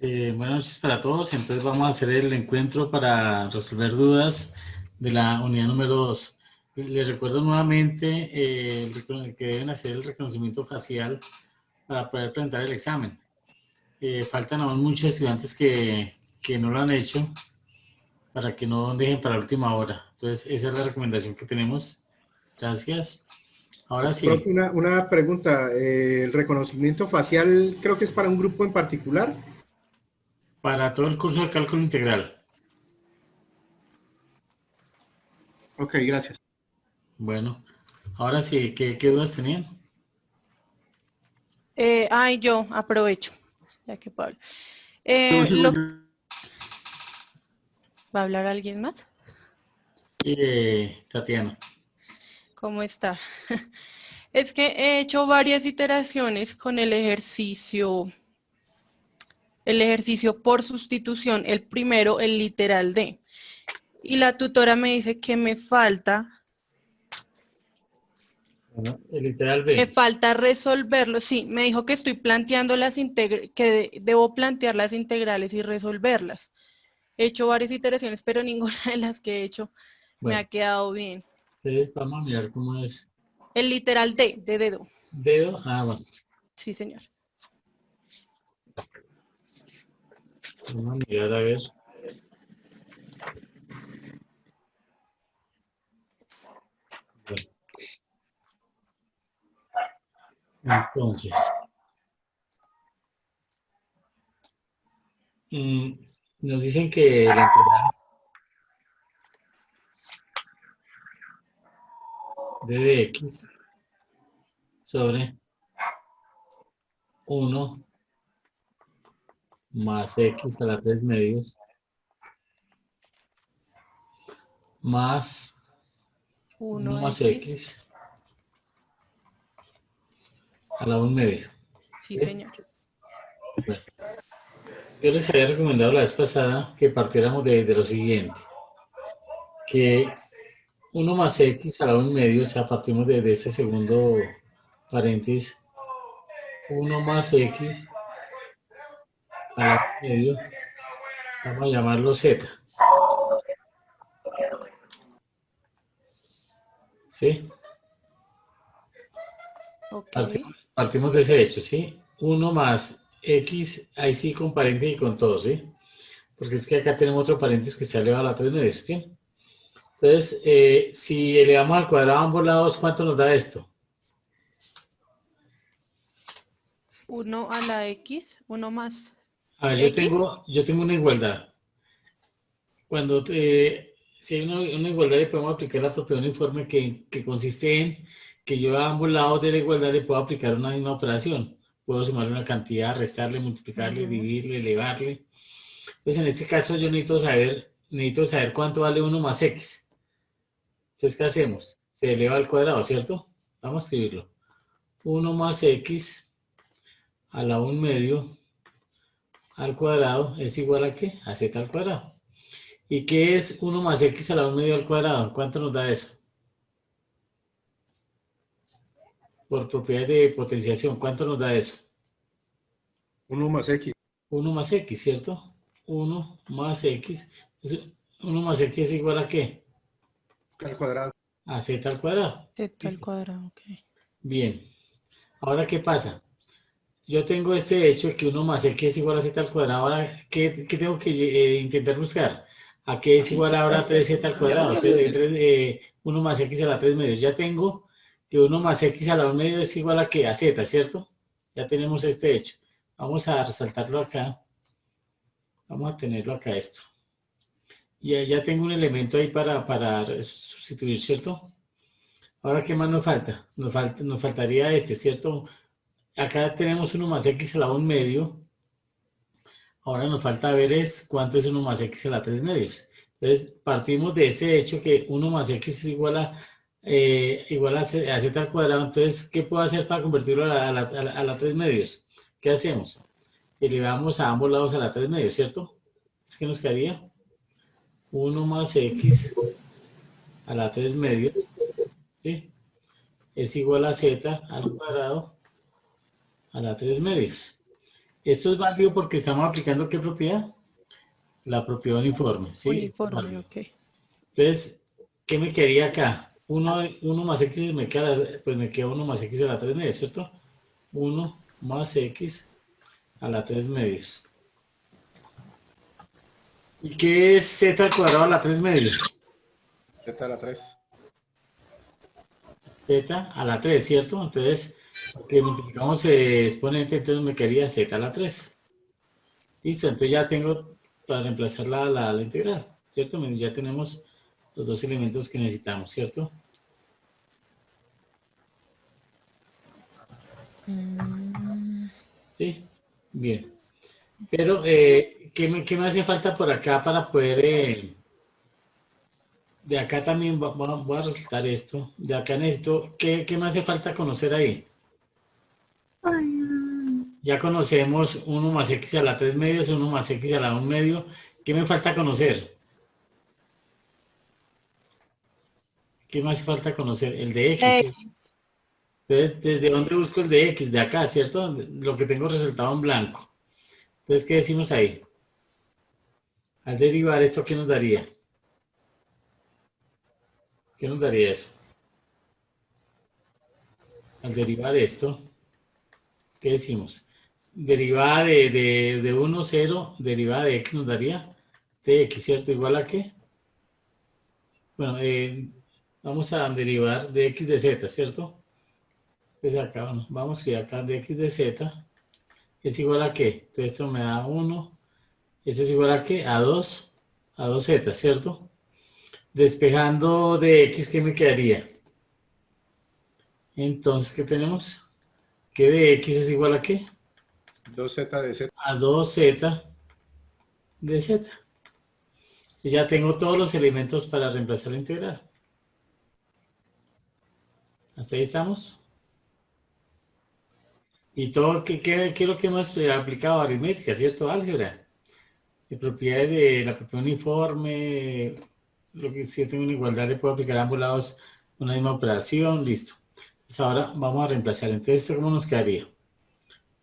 Buenas noches para todos. Entonces vamos a hacer el encuentro para resolver dudas de la unidad número 2. Les recuerdo nuevamente que deben hacer el reconocimiento facial para poder presentar el examen. Faltan aún muchos estudiantes que no lo han hecho para que no dejen para la última hora. Entonces esa es la recomendación que tenemos. Gracias. Ahora sí. Una pregunta. ¿El reconocimiento facial creo que es para un grupo en particular? Para todo el curso de cálculo integral. Ok, gracias. Bueno, ahora sí, ¿qué dudas tenían? Yo aprovecho, ya que Pablo. ¿Va a hablar alguien más? Tatiana. ¿Cómo está? Es que he hecho varias iteraciones con el ejercicio por sustitución, el primero, el literal D. Y la tutora me dice que me falta... Bueno, el literal B. Me falta resolverlo, sí, me dijo que estoy planteando que debo plantear las integrales y resolverlas. He hecho varias iteraciones, pero ninguna de las que he hecho me ha quedado bien. Entonces vamos a mirar cómo es. El literal D, de dedo. ¿Dedo? Bueno. Sí, señor. Vamos a mirar a ver. Bueno. Entonces. Nos dicen que la integral de x sobre 1 más x a la 3 medios más 1 más x a la 1 medio. Sí, señor. Bueno, yo les había recomendado la vez pasada que partiéramos de lo siguiente, que 1 más x a la 1 medio, o sea, partimos de este segundo paréntesis, 1 más x a la 1 medio, vamos a llamarlo z. ¿Sí? Okay. Partimos de ese hecho, ¿sí? 1 más x, ahí sí con paréntesis y con todo, ¿sí? Porque es que acá tenemos otro paréntesis que está elevado a la 3 medios, ¿bien? Entonces, si elevamos al cuadrado a ambos lados, ¿cuánto nos da esto? 1 a la x, 1 más A ver, yo tengo una igualdad. Cuando si hay una igualdad le podemos aplicar la propiedad uniforme que consiste en que yo a ambos lados de la igualdad le puedo aplicar una misma operación. Puedo sumarle una cantidad, restarle, multiplicarle, dividirle, elevarle. Pues en este caso yo necesito saber cuánto vale 1 más x. Entonces, ¿qué hacemos? Se eleva al cuadrado, ¿cierto? Vamos a escribirlo. 1 más x a la 1 medio al cuadrado es igual a ¿qué? A z al cuadrado. ¿Y qué es 1 más x a la 1 medio al cuadrado? ¿Cuánto nos da eso? Por propiedad de potenciación, ¿cuánto nos da eso? 1 más x. 1 más x, ¿cierto? 1 más x. 1 más x es igual a ¿qué? Al cuadrado. A z al cuadrado. Z al cuadrado, ok. Bien. Ahora, ¿qué pasa? Yo tengo este hecho de que 1 más x es igual a z al cuadrado. Ahora, ¿qué tengo que intentar buscar? ¿A qué es igual ahora 3z al cuadrado? O sea, 1 más x a la 3 medios. Ya tengo que 1 más x a la 1 medio es igual a ¿qué? A z, ¿cierto? Ya tenemos este hecho. Vamos a resaltarlo acá. Vamos a tenerlo acá esto. Ya tengo un elemento ahí para sustituir, ¿cierto? Ahora, ¿qué más nos falta? Nos faltaría este, ¿cierto? Acá tenemos 1 más x a la 1 medio. Ahora nos falta ver es cuánto es 1 más x a la 3 medios. Entonces, partimos de este hecho que 1 más x es igual a z al cuadrado. Entonces, ¿qué puedo hacer para convertirlo a la 3 medios? ¿Qué hacemos? Elevamos a ambos lados a la 3 medios, ¿cierto? Es que nos quedaría 1 más x a la 3 medios, ¿sí? Es igual a z al cuadrado a la 3 medios. Esto es válido porque estamos aplicando ¿qué propiedad? La propiedad uniforme, ¿sí? Uniforme, Válido. ok. Entonces, ¿qué me quedaría acá? 1 más x me queda, pues me queda 1 más x a la 3 medios, ¿cierto? 1 más x a la 3 medios. ¿Y qué es z al cuadrado a la 3 medios? Z a la 3. Z a la 3, ¿cierto? Entonces, que multiplicamos exponente, entonces me quedaría z a la 3. Listo, entonces ya tengo para reemplazar la integral, ¿cierto? Ya tenemos los dos elementos que necesitamos, ¿cierto? Sí, bien. Pero, ¿qué me hace falta por acá para poder... de acá también voy a resaltar esto. De acá necesito... ¿Qué me hace falta conocer ahí? Ya conocemos 1 más x a la 3 medios, 1 más x a la 1 medio. ¿Qué me falta conocer? ¿Qué me hace falta conocer? El de x. X. Entonces, ¿desde dónde busco el de x? De acá, ¿cierto? Lo que tengo resaltado en blanco. Entonces, ¿qué decimos ahí? Al derivar esto, ¿qué nos daría? ¿Qué nos daría eso? Al derivar esto, ¿qué decimos? Derivada de 1, 0, derivada de x nos daría dx, ¿cierto? ¿Igual a qué? Bueno, vamos a derivar de x de z, ¿cierto? Entonces acá, bueno, vamos a acá de x de z es igual a qué? Entonces esto me da 1, esto es igual a qué? A 2z, ¿cierto? Despejando de x, ¿qué me quedaría? Entonces, ¿qué tenemos? Que de x es igual a qué? 2z de z. A 2z de z. Y ya tengo todos los elementos para reemplazar la integral. ¿Hasta ahí estamos? Y todo, ¿qué es lo que hemos aplicado? Aritmética, ¿cierto? Álgebra. De propiedades de la propiedad uniforme, lo que si yo tengo una igualdad le puedo aplicar a ambos lados una misma operación, listo. Pues ahora vamos a reemplazar. Entonces, ¿esto cómo nos quedaría?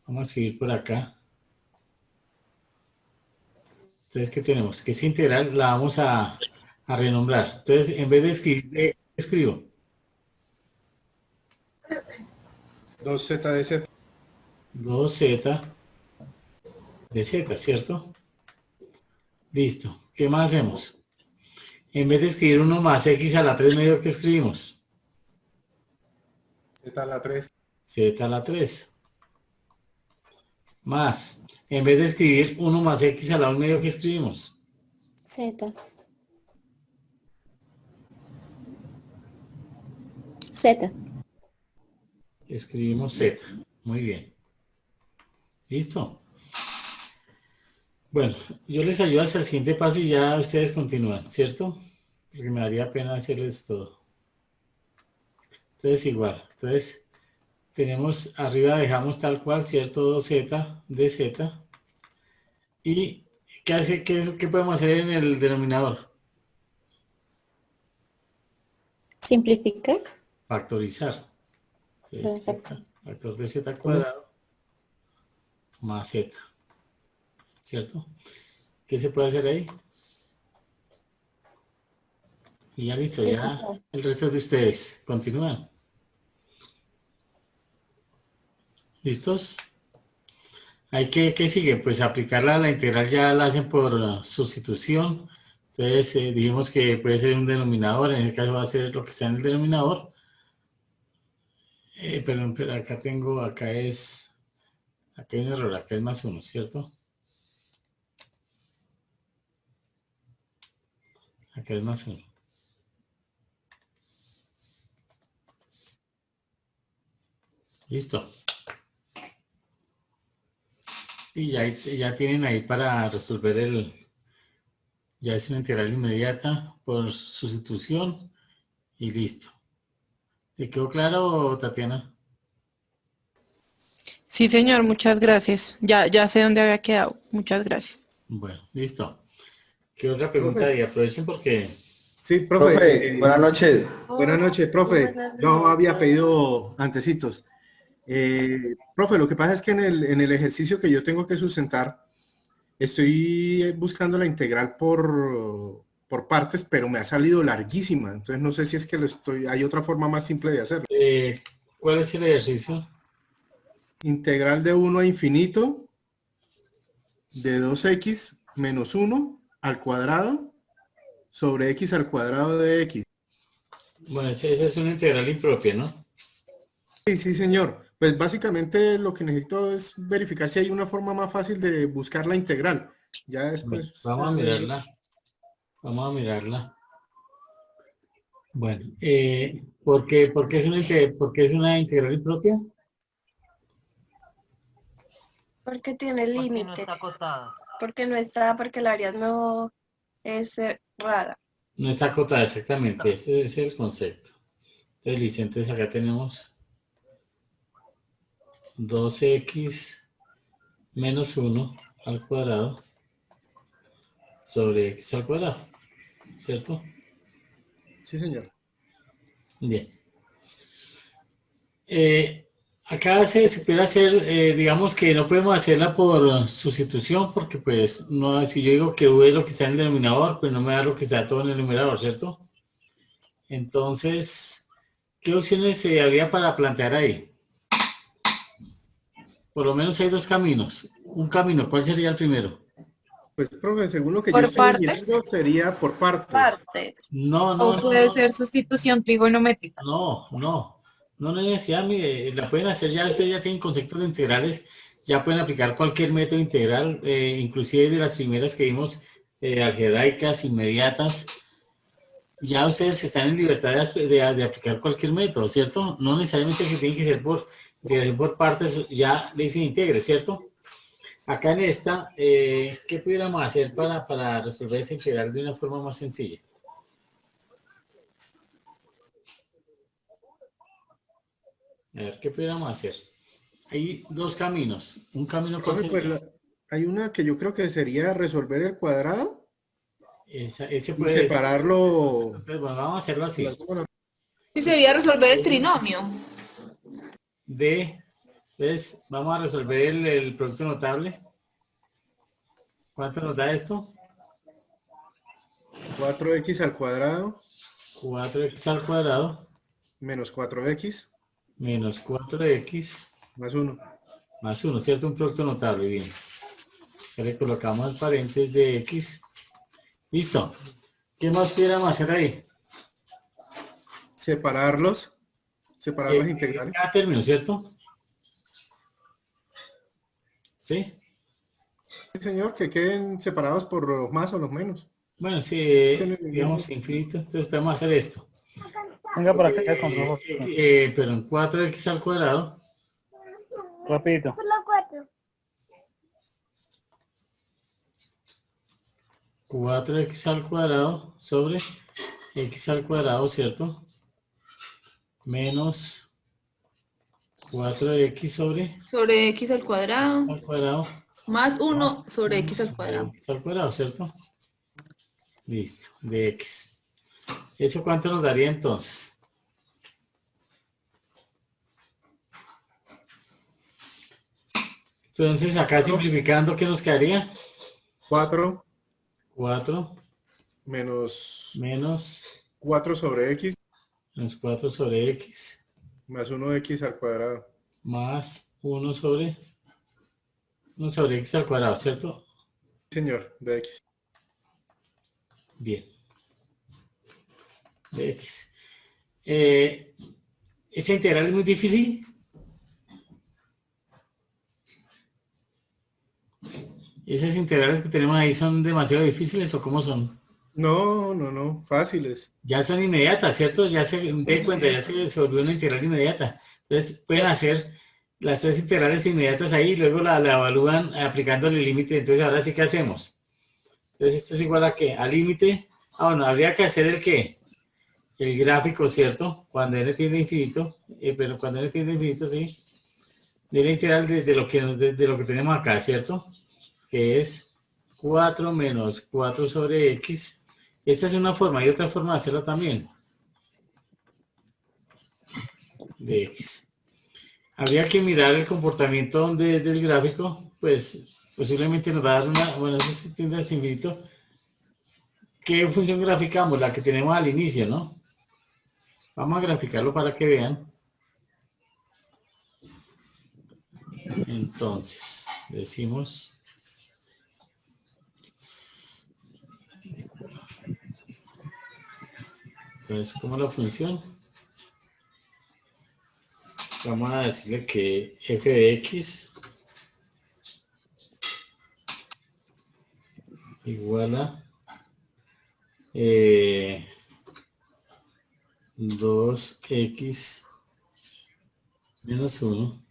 Vamos a seguir por acá. Entonces, ¿qué tenemos? Que esa integral la vamos a renombrar. Entonces, en vez de escribir, escribo 2z de z. 2z de z, ¿cierto? Listo. ¿Qué más hacemos? En vez de escribir 1 más x a la 3 medio, ¿qué escribimos? Z a la 3. Z a la 3. Más. En vez de escribir 1 más x a la 1 medio, ¿qué escribimos? Z. Z. Escribimos z. Muy bien. ¿Listo? Bueno, yo les ayudo hasta el siguiente paso y ya ustedes continúan, ¿cierto? Porque me daría pena hacerles todo. Entonces igual. Entonces tenemos, arriba dejamos tal cual, ¿cierto? 2z de z. ¿Y qué podemos hacer en el denominador? Simplificar. Factorizar. Entonces, Perfecto. factor de z cuadrado más z. ¿Cierto? ¿Qué se puede hacer ahí? Y ya listo, ya el resto de ustedes continúan. ¿Listos? Hay ¿qué sigue? Pues aplicarla a la integral ya la hacen por sustitución. Entonces dijimos que puede ser un denominador, en el caso va a ser lo que está en el denominador. Pero acá acá hay un error, acá es más 1, ¿cierto? Acá es más 1. Listo. Y ya tienen ahí para resolver ya es una integral inmediata por sustitución y listo. ¿Te quedó claro, Tatiana? Sí, señor, muchas gracias. Ya sé dónde había quedado. Muchas gracias. Bueno, listo. ¿Qué otra pregunta hay? Aprovechen porque... Sí, profe. Profe, buenas noches. Buenas noches, profe. Yo había pedido antecitos. Profe, lo que pasa es que en el ejercicio que yo tengo que sustentar, estoy buscando la integral por partes, pero me ha salido larguísima. Entonces no sé si es que hay otra forma más simple de hacerlo. ¿Cuál es el ejercicio? Integral de 1 a infinito de 2x menos 1 al cuadrado sobre x al cuadrado de x. Bueno, esa es una integral impropia, ¿no? Sí, sí, señor. Pues básicamente lo que necesito es verificar si hay una forma más fácil de buscar la integral. Ya Bueno, después... vamos a mirarla. Vamos a mirarla. Bueno, ¿por qué es una integral impropia? Porque tiene Porque no límite, está acotada. porque el área no es cerrada. No está acotada exactamente, ese es el concepto. Entonces, listo, entonces acá tenemos 2x menos 1 al cuadrado sobre x al cuadrado, ¿cierto? Sí, señor. Bien. Acá se puede hacer, digamos que no podemos hacerla por sustitución, porque pues no, si yo digo que v es lo que está en el denominador, pues no me da lo que está todo en el numerador, ¿cierto? Entonces, ¿qué opciones habría para plantear ahí? Por lo menos hay dos caminos. Un camino, ¿cuál sería el primero? Pues, profe, según lo que yo ¿Por estoy partes? mirando, sería por partes. Partes. No, O puede ser sustitución trigonométrica. no hay necesidad, mire, la pueden hacer ya, ustedes ya tienen conceptos de integrales, ya pueden aplicar cualquier método integral, inclusive de las primeras que vimos, algebraicas, inmediatas, ya ustedes están en libertad de aplicar cualquier método, ¿cierto? No necesariamente que tiene que ser por partes, ya le dicen integre, ¿cierto? Acá en esta, ¿qué pudiéramos hacer para resolver ese integral de una forma más sencilla? A ver, ¿qué pudiéramos hacer? Hay dos caminos. Un camino con Profe, pues, hay una que yo creo que sería resolver el cuadrado ese y puede ser. separarlo. Pues bueno, vamos a hacerlo así. Sí, sería resolver el trinomio. Entonces, vamos a resolver el producto notable. ¿Cuánto nos da esto? 4x al cuadrado 4x al cuadrado menos 4x menos 4x más 1. más 1, ¿cierto? Un producto notable, bien. Ya le colocamos el paréntesis de x. Listo. ¿Qué más pudiéramos hacer ahí? Separar las integrales. Cada término, ¿cierto? ¿Sí? Sí, señor, que queden separados por los más o los menos. Bueno, sí, digamos infinito, entonces podemos hacer esto. Venga por acá con favor. Pero en 4x al cuadrado. Rapidito. 4x al cuadrado sobre x al cuadrado, ¿cierto? Menos 4x Sobre x al cuadrado más 1 sobre x al cuadrado. X al cuadrado, ¿cierto? Listo, de x. ¿Eso cuánto nos daría entonces? Entonces acá simplificando, ¿qué nos quedaría? 4 menos 4 sobre x menos 4 sobre x más 1x al cuadrado. más 1 sobre x al cuadrado, ¿cierto? Señor, de x. Bien. De x. ¿Esa integral es muy difícil? ¿Esas integrales que tenemos ahí son demasiado difíciles o cómo son? No, fáciles. Ya son inmediatas, ¿cierto? Ya se den cuenta, ya se volvió una integral inmediata. Entonces pueden hacer las tres integrales inmediatas ahí y luego la evalúan aplicándole el límite. Entonces ahora sí, ¿qué hacemos? Entonces esto es igual a ¿qué? Al límite. Bueno, habría que hacer el ¿qué? El gráfico, ¿cierto? Cuando n tiende a infinito, pero cuando n tiende a infinito, sí. De la integral de lo que tenemos acá, ¿cierto? Que es 4 menos 4 sobre x. Esta es una forma, hay otra forma de hacerlo también. De x. Habría que mirar el comportamiento del gráfico, pues posiblemente nos va a dar una, bueno, eso sí tiende a infinito. ¿Qué función graficamos? La que tenemos al inicio, ¿no? Vamos a graficarlo para que vean. Entonces, decimos... Entonces, ¿cómo es la función? Vamos a decirle que f de x igual a 2x menos 1,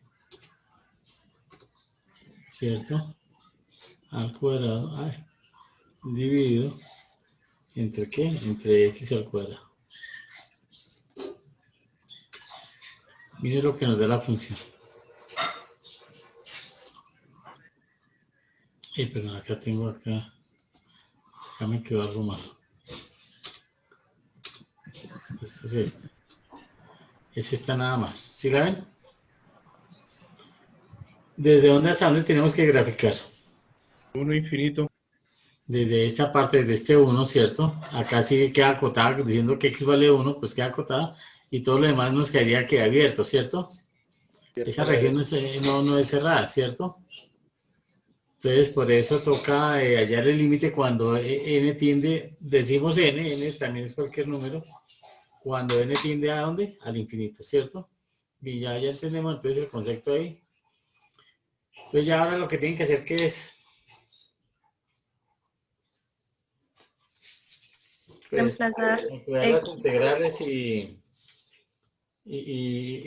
¿cierto? Al cuadrado, dividido entre ¿qué? Entre x al cuadrado. Mire lo que nos da la función. Perdón, acá me quedó algo malo. Esto es este. Es esta nada más. ¿Sí la ven? ¿Desde dónde hasta dónde tenemos que graficar? 1 infinito. Desde esta parte, desde este 1, ¿cierto? Acá sí queda acotada, diciendo que x vale 1, pues queda acotada. Y todo lo demás nos quedaría que abierto, ¿cierto? Esa región no es cerrada, ¿cierto? Entonces, por eso toca hallar el límite cuando n tiende, decimos n también es cualquier número, cuando n tiende ¿a dónde? Al infinito, ¿cierto? Y ya entendemos entonces el concepto ahí. Entonces ya ahora lo que tienen que hacer que es... Pues, Reemplazar las X. integrales y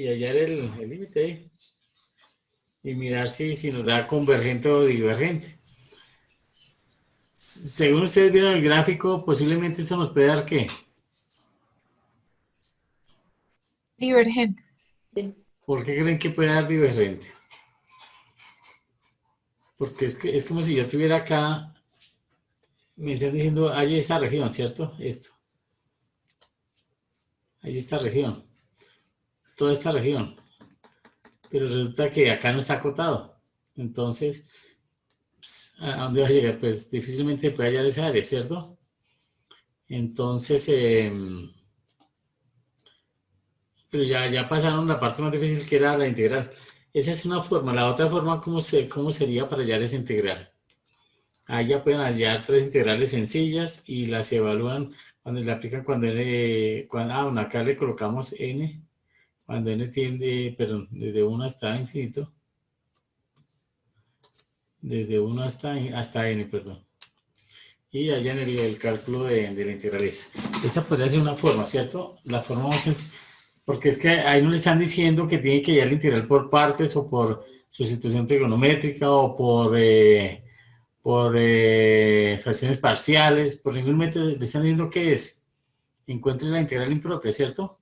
hallar el límite ahí. Y mirar si nos da convergente o divergente. Según ustedes vieron el gráfico, posiblemente eso nos puede dar ¿qué? Divergente. Sí. ¿Por qué creen que puede dar divergente? Porque es como si yo tuviera acá, me están diciendo, hay esta región, ¿cierto? Esto. Hay esta región. Toda esta región. Pero resulta que acá no está acotado. Entonces, ¿a dónde va a llegar? Pues difícilmente puede hallar esa área, ¿cierto? Entonces, pero ya pasaron la parte más difícil que era la integral. Esa es una forma. La otra forma, ¿cómo sería para hallar esa integral? Ahí ya pueden hallar 3 integrales sencillas y las evalúan cuando le aplican bueno, acá le colocamos n, cuando n tiende, perdón, desde 1 hasta infinito. Desde 1 hasta n, perdón. Y allá en el cálculo de la integral esa podría ser una forma, ¿cierto? La forma más sencilla, porque es que ahí no le están diciendo que tiene que hallar la integral por partes o por sustitución trigonométrica o por fracciones parciales, por ningún método, le están diciendo que es, encuentre la integral impropia, ¿cierto?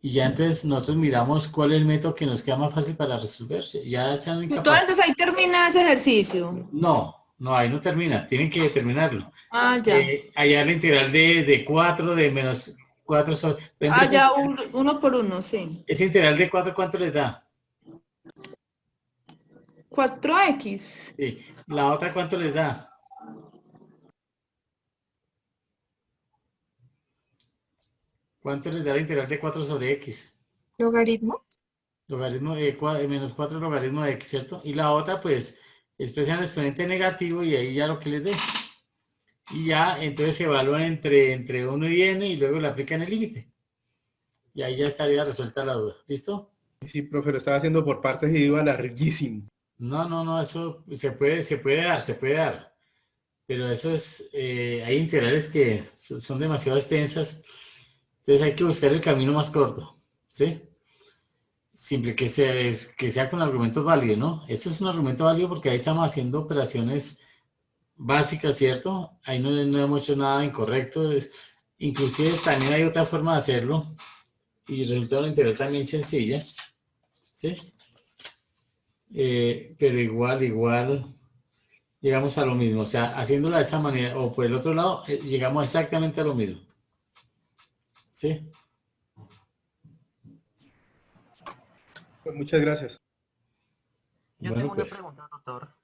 Y ya entonces nosotros miramos cuál es el método que nos queda más fácil para resolver. Ya están Tutor, incapaces. entonces ahí termina ese ejercicio. No, ahí no termina, tienen que determinarlo. Ah, ya. Hallar la integral de 4, de menos 4 sobre... Ah, ya, uno por uno, sí. Esa integral de 4, ¿cuánto les da? 4x. Sí. La otra, ¿cuánto les da? ¿Cuánto les da la integral de 4 sobre x? Logaritmo. Logaritmo de menos 4 logaritmo de x, ¿cierto? Y la otra, pues, expresan el exponente negativo y ahí ya lo que les dé. Y ya, entonces se evalúan entre 1 y n y luego le aplican el límite. Y ahí ya estaría resuelta la duda. ¿Listo? Sí, profe, lo estaba haciendo por partes y iba larguísimo. No, eso se puede dar. Pero eso es, hay integrales que son demasiado extensas. Entonces hay que buscar el camino más corto, ¿sí? Siempre que sea con argumentos válidos, ¿no? Este es un argumento válido porque ahí estamos haciendo operaciones básicas, ¿cierto? Ahí no hemos hecho nada incorrecto. Inclusive también hay otra forma de hacerlo y resulta una integral también sencilla, ¿sí? Pero igual llegamos a lo mismo. O sea, haciéndola de esta manera o por el otro lado, llegamos exactamente a lo mismo. ¿Sí? Pues muchas gracias. Yo Bueno, tengo una pues. pregunta, doctor.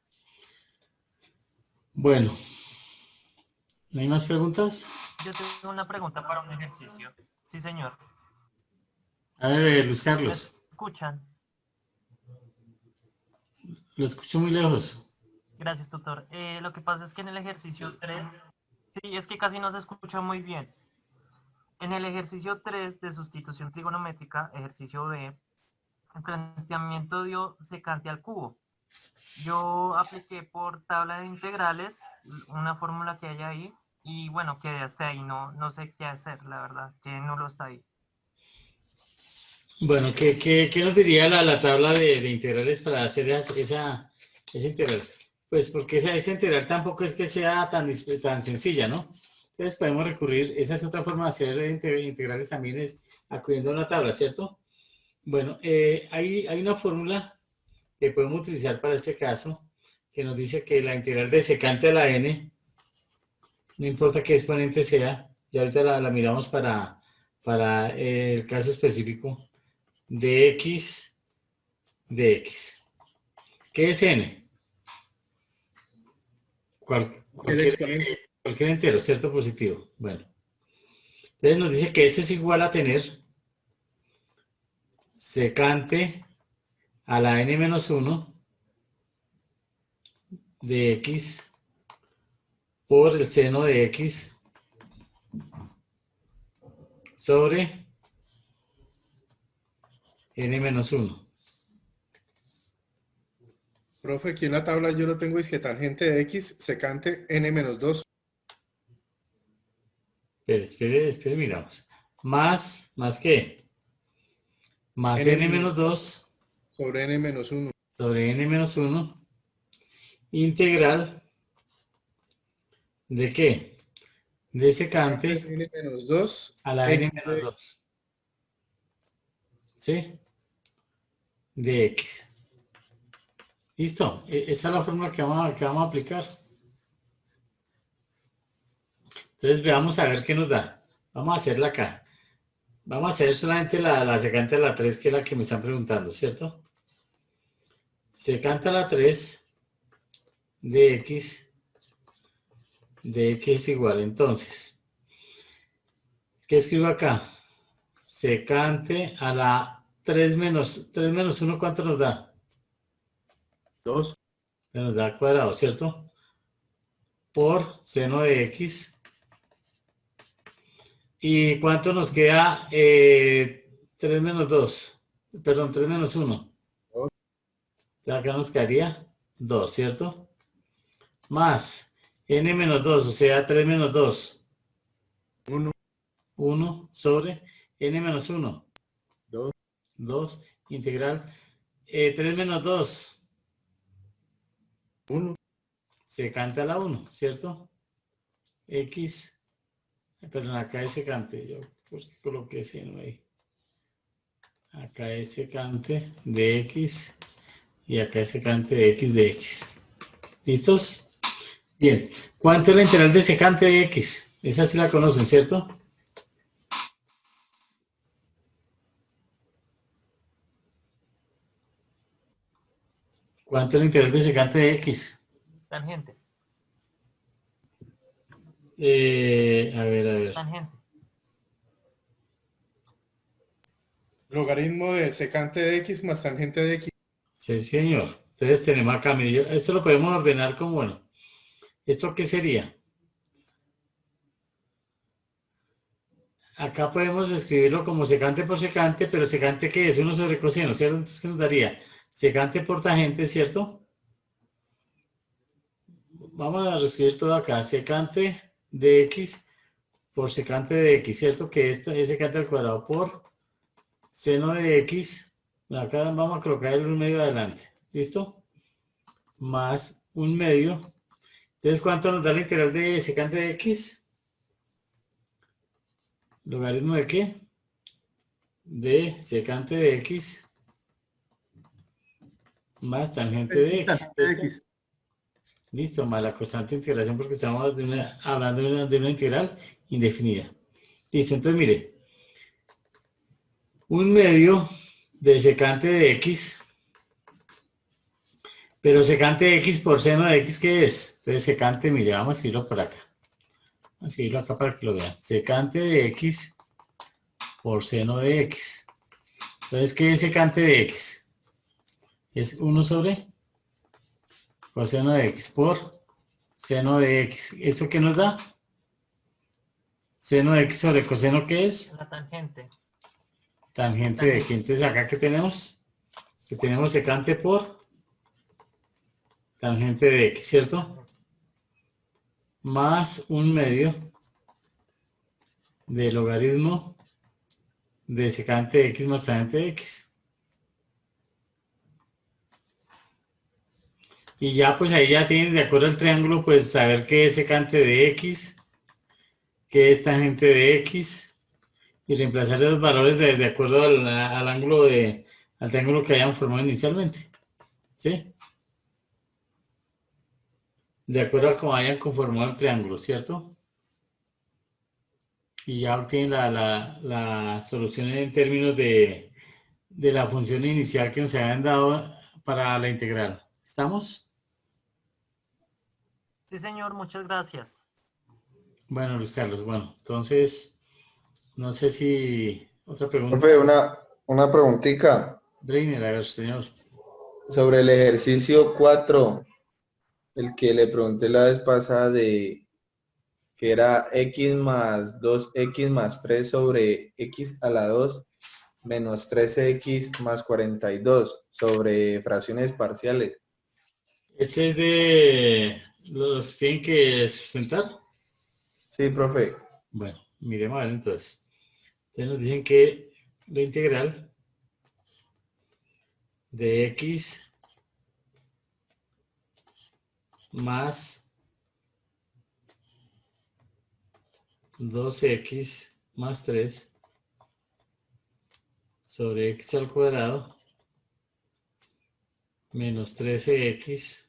Bueno, ¿no hay más preguntas? Yo tengo una pregunta para un ejercicio. Sí, señor. A ver, Luis ¿Me Carlos, escuchan? lo escucho muy lejos. Gracias, tutor. Lo que pasa es que en el ejercicio 3, sí, es que casi no se escucha muy bien. En el ejercicio 3 de sustitución trigonométrica, ejercicio B, el planteamiento dio secante al cubo. Yo apliqué por tabla de integrales una fórmula que hay ahí y bueno, quedé hasta ahí. No sé qué hacer, la verdad, que no lo está ahí. Bueno, ¿qué nos diría la tabla de integrales para hacer esa integral? Pues porque esa integral tampoco es que sea tan sencilla, ¿no? Entonces podemos recurrir, esa es otra forma de hacer integrales también, es acudiendo a una tabla, ¿cierto? Bueno, hay una fórmula que podemos utilizar para este caso, que nos dice que la integral de secante a la n, no importa qué exponente sea, ya ahorita la miramos para el caso específico, de x de x. ¿Qué es n? El exponente. Cualquier entero, ¿cierto? Positivo. Bueno. Entonces nos dice que esto es igual a tener secante a la n-1 de x por el seno de x sobre n-1. Profe, aquí en la tabla yo lo tengo, es que tangente de x, secante n-2. Espere, miramos. ¿Más qué? Más n-2 sobre n-1. sobre n-1 integral ¿de qué? De secante n-2 a la x n-2. ¿Sí? De x. ¿Listo? Esa es la fórmula que vamos a aplicar. Entonces veamos a ver qué nos da. Vamos a hacerla acá. Vamos a hacer solamente la secante a la 3, que es la que me están preguntando, ¿cierto? Secante a la 3 de x es igual. Entonces, ¿qué escribo acá? Secante a la 3 menos 1, ¿cuánto nos da? 2. Nos da cuadrado, ¿cierto? Por seno de x. ¿Y cuánto nos queda? 3 menos 2. Perdón, 3 menos 1. Acá nos quedaría 2, ¿cierto? Más n menos 2, o sea, 3 menos 2. 1 sobre n menos 1. 2 integral. 3 menos 2. 1. Secante a la 1, ¿cierto? X. Perdón, acá es secante. Yo pues coloqué seno ahí. Acá es secante de x. Y acá es secante de x. ¿Listos? Bien. ¿Cuánto es la integral de secante de x? Esa sí la conocen, ¿cierto? ¿Cuánto es la integral de secante de x? Tangente. A ver. Tangente. Logaritmo de secante de x más tangente de x. Sí, señor. Entonces tenemos acá, mire, esto lo podemos ordenar como, bueno, ¿esto qué sería? Acá podemos escribirlo como secante por secante, pero secante ¿qué es? 1 sobre coseno, ¿cierto? Entonces, ¿qué nos daría? Secante por tangente, ¿cierto? Vamos a reescribir todo acá. Secante de x por secante de x, ¿cierto? Que esto es secante al cuadrado por seno de x. Acá vamos a colocar el 1/2 adelante. ¿Listo? Más 1/2. Entonces, ¿cuánto nos da la integral de secante de x? ¿Logaritmo de qué? De secante de x más tangente de x. Listo, más la constante de integración porque estamos hablando de una integral indefinida. Listo, entonces mire. 1/2 de secante de x. Pero secante de x por seno de x, ¿qué es? Entonces secante, mire, vamos a escribirlo por acá. Vamos a escribirlo acá para que lo vean. Secante de x por seno de x. Entonces, ¿qué es secante de x? Es 1 sobre coseno de x por seno de x. ¿Esto qué nos da? Seno de x sobre coseno, ¿qué es? La tangente. Tangente de x. Entonces, ¿acá qué tenemos? Que tenemos secante por tangente de x, ¿cierto? Más 1/2 de logaritmo de secante de x más tangente de x. Y ya pues ahí ya tienen de acuerdo al triángulo pues saber qué es secante de x, qué es tangente de x y reemplazar los valores de acuerdo al ángulo al triángulo que hayan formado inicialmente. ¿Sí? De acuerdo a cómo hayan conformado el triángulo, ¿cierto? Y ya obtienen la solución en términos de la función inicial que nos habían dado para la integral. ¿Estamos? Sí, señor, muchas gracias. Bueno, Luis Carlos, bueno, entonces, no sé si otra pregunta. Profe, una preguntita Breiner, a ver, señor. sobre el ejercicio 4, el que le pregunté la vez pasada de que era x más 2x más 3 sobre x a la 2 menos 13x más 42 sobre fracciones parciales. ¿Ese es de los que tienen que sustentar? Sí, profe. Bueno, miremos a ver entonces. Entonces nos dicen que la integral de x más 2x más 3 sobre x al cuadrado menos 13x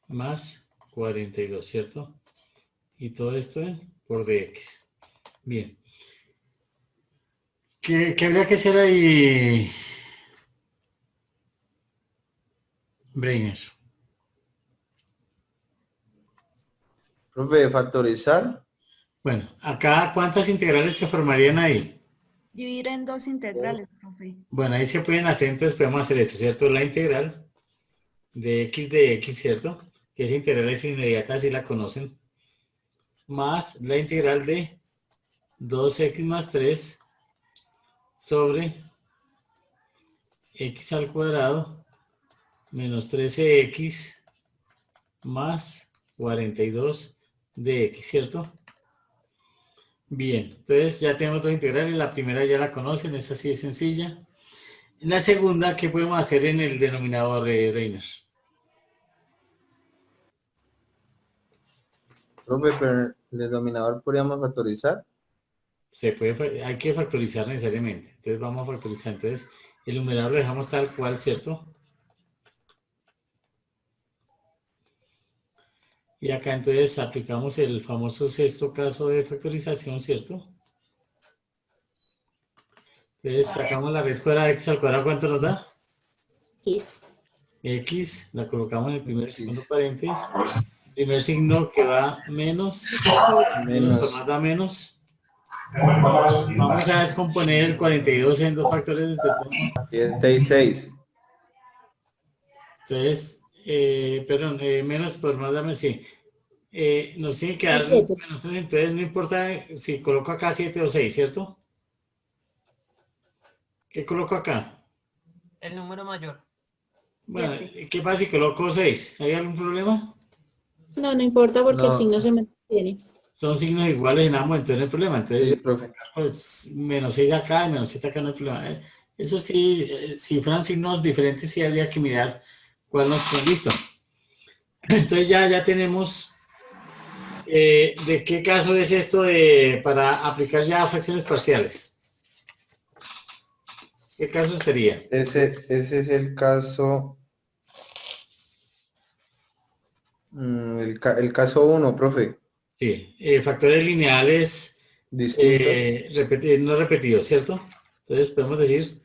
más 42, ¿cierto? Y todo esto por dx. Bien. ¿Qué habría que hacer ahí, Breiner? Profe, factorizar. Bueno, acá, ¿cuántas integrales se formarían ahí? Dividir en dos integrales, profe. Bueno, ahí se pueden hacer, entonces podemos hacer esto, ¿cierto? La integral de x, ¿cierto? Que esa integral es inmediata, si la conocen. Más la integral de 2x más 3 sobre x al cuadrado menos 13x más 42 de x, ¿cierto? Bien, entonces ya tenemos dos integrales. La primera ya la conocen, es así de sencilla. La segunda, ¿qué podemos hacer en el denominador de Reiner? Profe, pero el denominador podríamos factorizar. Se puede, hay que factorizar necesariamente. Entonces vamos a factorizar. Entonces el numerador lo dejamos tal cual, ¿cierto? Y acá entonces aplicamos el famoso sexto caso de factorización, ¿cierto? Entonces sacamos la raíz cuadrada de x al cuadrado, ¿cuánto nos da? X. X, la colocamos en el primer y segundo paréntesis. Primer signo que va menos, Menos. más da menos. Vamos a descomponer el 42 en dos factores de 7 y 6. Entonces, perdón, menos por más da menos, sí. Nos tiene que dar Siete. menos 3, entonces no importa si coloco acá 7 o 6, ¿cierto? ¿Qué coloco acá? El número mayor. Bueno, ¿qué pasa si coloco 6? ¿Hay algún problema? No, no importa porque el No. signo se mantiene. Son signos iguales en ambos, entonces no hay problema. Entonces, Sí, profe. pues, menos 6 acá y menos 7 acá no hay problema. Eso sí, si fueran signos diferentes, sí habría que mirar cuál nos queda listo. Entonces ya tenemos de qué caso es esto para aplicar ya fracciones parciales. ¿Qué caso sería? Ese es el caso. El caso 1, profe. Sí, factores lineales Distinto. no repetidos, ¿cierto? Entonces podemos decir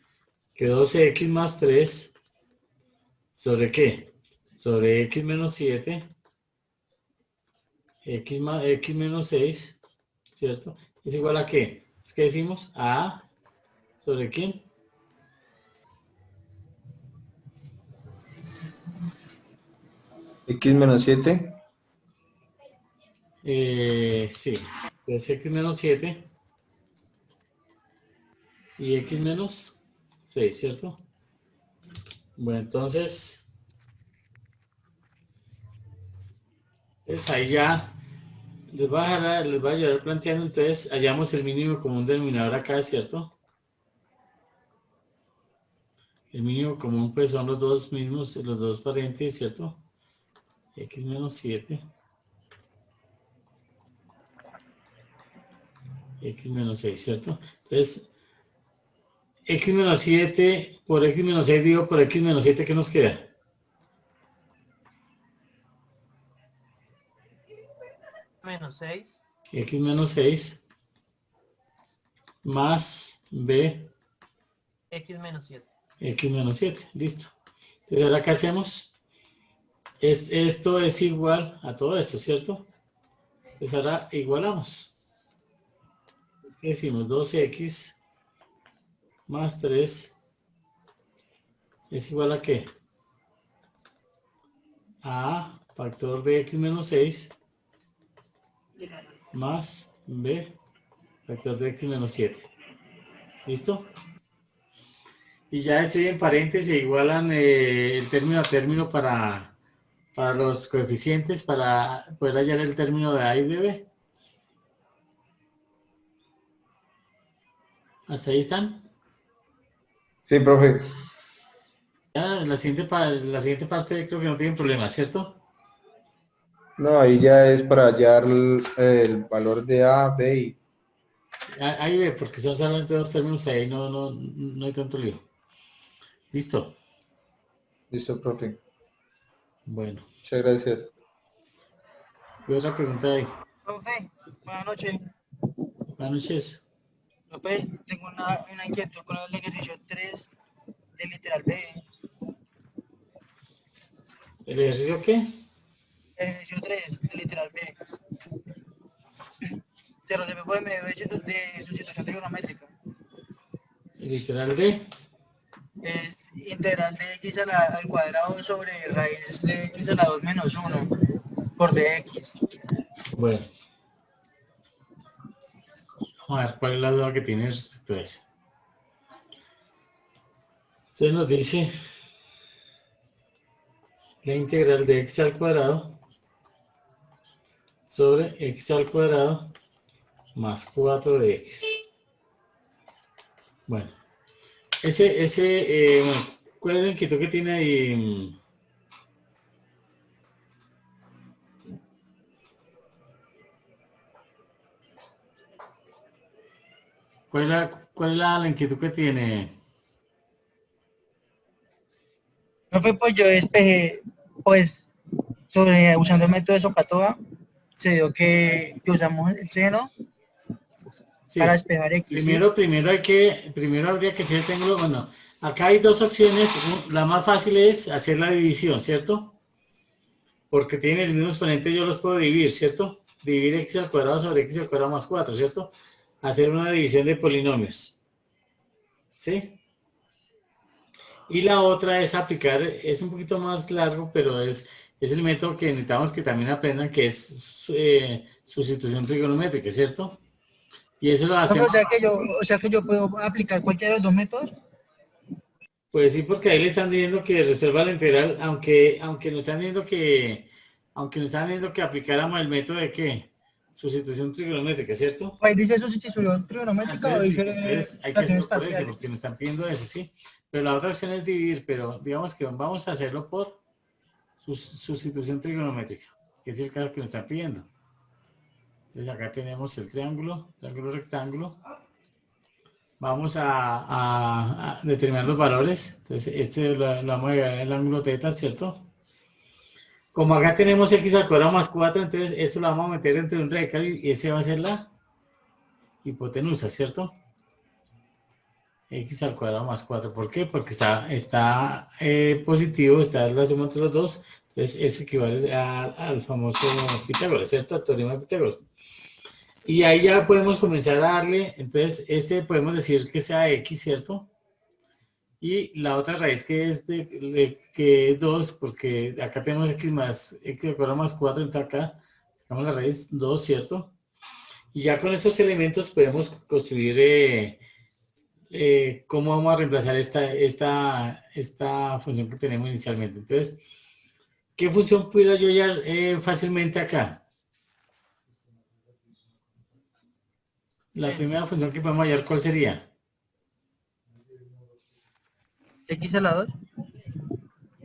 que 12x más 3 sobre ¿qué? Sobre x menos 7, x menos 6, ¿cierto? ¿Es igual a qué? ¿Es que decimos? A sobre quién? X menos 7. Sí, es x menos 7 y x menos 6, ¿cierto? Bueno, entonces, pues ahí ya les voy a llevar planteando, entonces hallamos el mínimo común denominador acá, ¿cierto? El mínimo común pues son los dos mismos, los dos paréntesis, ¿cierto? X menos 7. X menos 6, ¿cierto? Entonces, X menos 7 por X menos 6 digo por X menos 7, ¿qué nos queda? Menos 6. X menos 6 más B X menos 7. X menos 7, listo. Entonces ahora ¿qué hacemos? Esto es igual a todo esto, ¿cierto? Entonces ahora igualamos. ¿Qué decimos? 2x más 3 es igual a ¿qué? A factor de x menos 6 más b factor de x menos 7. ¿Listo? Y ya estoy en paréntesis, se igualan el término a término para los coeficientes, para poder hallar el término de A y de B. ¿Hasta ahí están? Sí, profe. Ya, la siguiente parte creo que no tienen problema, ¿cierto? No, ahí ya es para hallar el valor de A, B y... Ahí ve, porque son solamente dos términos ahí, no hay tanto lío. ¿Listo? Listo, profe. Bueno, Muchas gracias. ¿qué otra pregunta hay? Profe, buenas noches. Buenas noches. Profe, tengo una inquietud con el ejercicio 3 del literal B. ¿El ejercicio qué? El ejercicio 3 del literal B. Se resuelve por medio de sustitución trigonométrica. ¿El literal de? Es integral de x al cuadrado sobre raíz de x a la 2 menos 1 por dx. Bueno. Vamos a ver cuál es la duda que tiene respecto a eso. Entonces nos dice la integral de x al cuadrado sobre x al cuadrado más 4 de x. Bueno, bueno, ¿cuál es la inquietud que tiene ahí? ¿Cuál es la inquietud que tiene? Profe, pues yo despejé, pues, usando el método de Sopatoa, se dio que usamos el seno Sí. para despejar x. Primero habría que hacer el triángulo. Bueno, acá hay dos opciones. La más fácil es hacer la división, ¿cierto? Porque tienen el mismo exponente, yo los puedo dividir, ¿cierto? Dividir x al cuadrado sobre x al cuadrado más 4, ¿cierto? Hacer una división de polinomios. ¿Sí? Y la otra es aplicar, es un poquito más largo, pero es el método que necesitamos que también aprendan, que es sustitución trigonométrica, ¿cierto? Y eso lo hacemos. O sea que yo puedo aplicar cualquiera de los dos métodos. Pues sí, porque ahí le están diciendo que resuelva la integral, aunque nos están diciendo que aplicáramos el método de ¿qué? Sustitución trigonométrica, ¿cierto? Ahí dice sustitución trigonométrica o dice hay que hacerlo por eso, parciales. porque nos están pidiendo eso, sí. Pero la otra opción es dividir, pero digamos que vamos a hacerlo por sustitución trigonométrica, que es el caso que nos están pidiendo. Entonces acá tenemos el triángulo rectángulo. Vamos a determinar los valores. Entonces este lo vamos a llevar el ángulo θ, ¿cierto? Como acá tenemos x al cuadrado más 4, entonces esto lo vamos a meter dentro de un radical y ese va a ser la hipotenusa, ¿cierto? X al cuadrado más 4. ¿Por qué? Porque está positivo, está la suma entre los dos. Entonces eso equivale al famoso Pitágoras, ¿cierto? Al teorema de Pitágoras. Y ahí ya podemos comenzar a darle, entonces podemos decir que sea X, ¿cierto? Y la otra raíz que es que es 2, porque acá tenemos X al cuadrado más 4, entonces acá sacamos la raíz 2, ¿cierto? Y ya con estos elementos podemos construir cómo vamos a reemplazar esta función que tenemos inicialmente. Entonces, ¿qué función puedo yo hallar fácilmente acá? La primera función que podemos hallar, ¿cuál sería? X a la 2.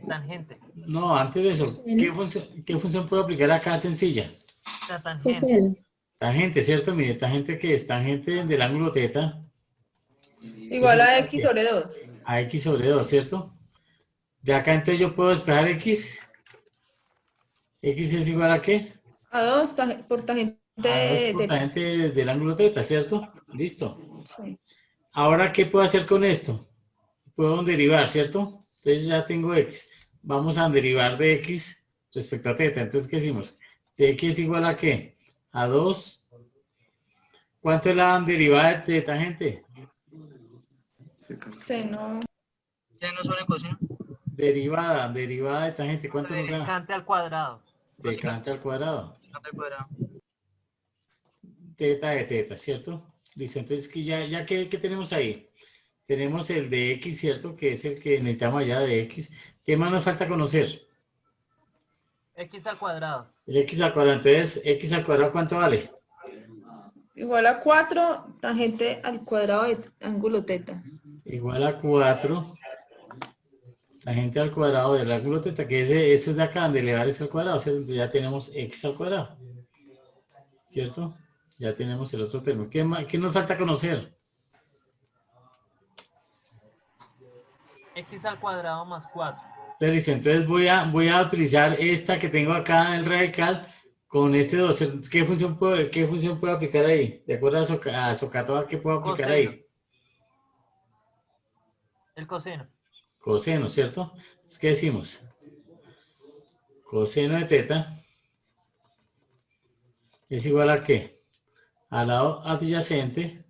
Tangente. No, antes de eso, ¿qué función puedo aplicar acá sencilla? La tangente. Coseno. Tangente, ¿cierto? Mire, tangente que es tangente del ángulo teta Igual a X sobre 2. a X sobre 2, ¿cierto? De acá entonces yo puedo despejar X. X es igual a ¿qué? A 2 por tangente A 2 por de... tangente del ángulo teta, ¿cierto? Listo. Sí. Ahora, ¿qué puedo hacer con esto? Puedo derivar, ¿cierto? Entonces ya tengo X. Vamos a derivar de X respecto a teta. Entonces, ¿qué hicimos? De X es igual a ¿qué? A 2. ¿Cuánto es la derivada de tangente? Seno. Seno sobre coseno. Derivada de tangente. ¿Cuánto nos da? Secante al cuadrado. Secante al cuadrado. Secante al cuadrado. Teta de teta, ¿cierto? Listo, entonces que ya que tenemos ahí. Tenemos el de X, ¿cierto? Que es el que necesitamos allá de X. ¿Qué más nos falta conocer? X al cuadrado. El X al cuadrado. Entonces, X al cuadrado, ¿cuánto vale? Igual a 4 tangente al cuadrado de ángulo teta. Igual a 4. Tangente al cuadrado del ángulo teta, que eso es de acá, donde elevar es al cuadrado. ¿Cierto? Entonces ya tenemos X al cuadrado. ¿Cierto? Ya tenemos el otro término. ¿Qué nos falta conocer? X al cuadrado más 4. Entonces voy a utilizar esta que tengo acá en el radical con este 2. ¿Qué función puedo aplicar ahí? De acuerdo a Socatoa, ¿qué puedo aplicar ahí? El coseno. Coseno, ¿cierto? ¿Qué decimos? Coseno de teta es igual a ¿qué? Al lado adyacente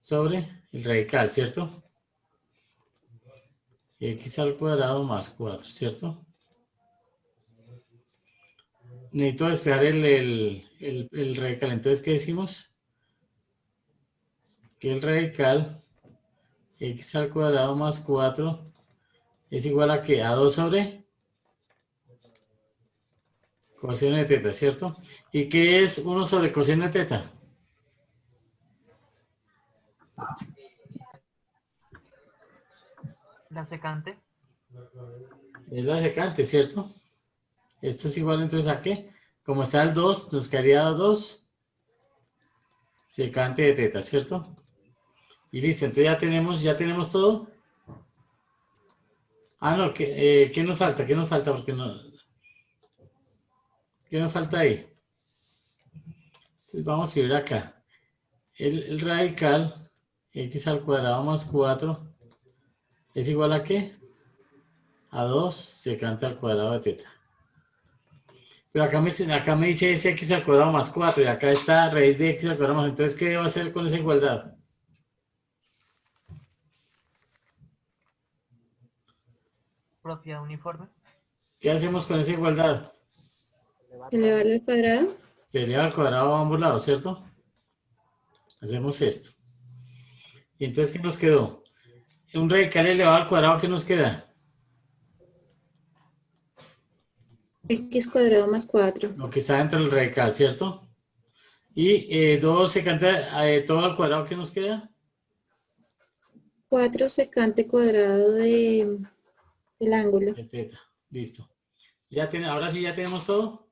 sobre el radical, ¿cierto? X al cuadrado más 4, ¿cierto? Necesito despejar el radical. Entonces, ¿qué decimos? Que el radical X al cuadrado más 4 es igual a ¿qué? A 2 sobre coseno de teta, ¿cierto? ¿Y qué es 1 sobre coseno de teta? La secante. Es la secante, ¿cierto? Esto es igual entonces a ¿qué? Como está el 2, nos quedaría 2 secante de teta, ¿cierto? Y listo, entonces ya tenemos todo. Ah, no, ¿qué nos falta? ¿Qué nos falta? Porque no. ¿Qué nos falta ahí? Entonces vamos a escribir acá. El radical X al cuadrado más 4 es igual a ¿qué? A 2 secante al cuadrado de teta. Pero acá me dice ese X al cuadrado más 4 y acá está raíz de X al cuadrado más. Entonces, ¿qué debo hacer con esa igualdad? Propiedad uniforme. ¿Qué hacemos con esa igualdad? Elevarlo al cuadrado. Se eleva al cuadrado a ambos lados, ¿cierto? Hacemos esto. Y entonces, ¿qué nos quedó? Un radical elevado al cuadrado, ¿qué nos queda? X cuadrado más 4. Lo que está dentro del radical, ¿cierto? Y 2 secante todo al cuadrado, ¿qué nos queda? 4 secante cuadrado del ángulo. De teta. Listo. Ahora sí ya tenemos todo.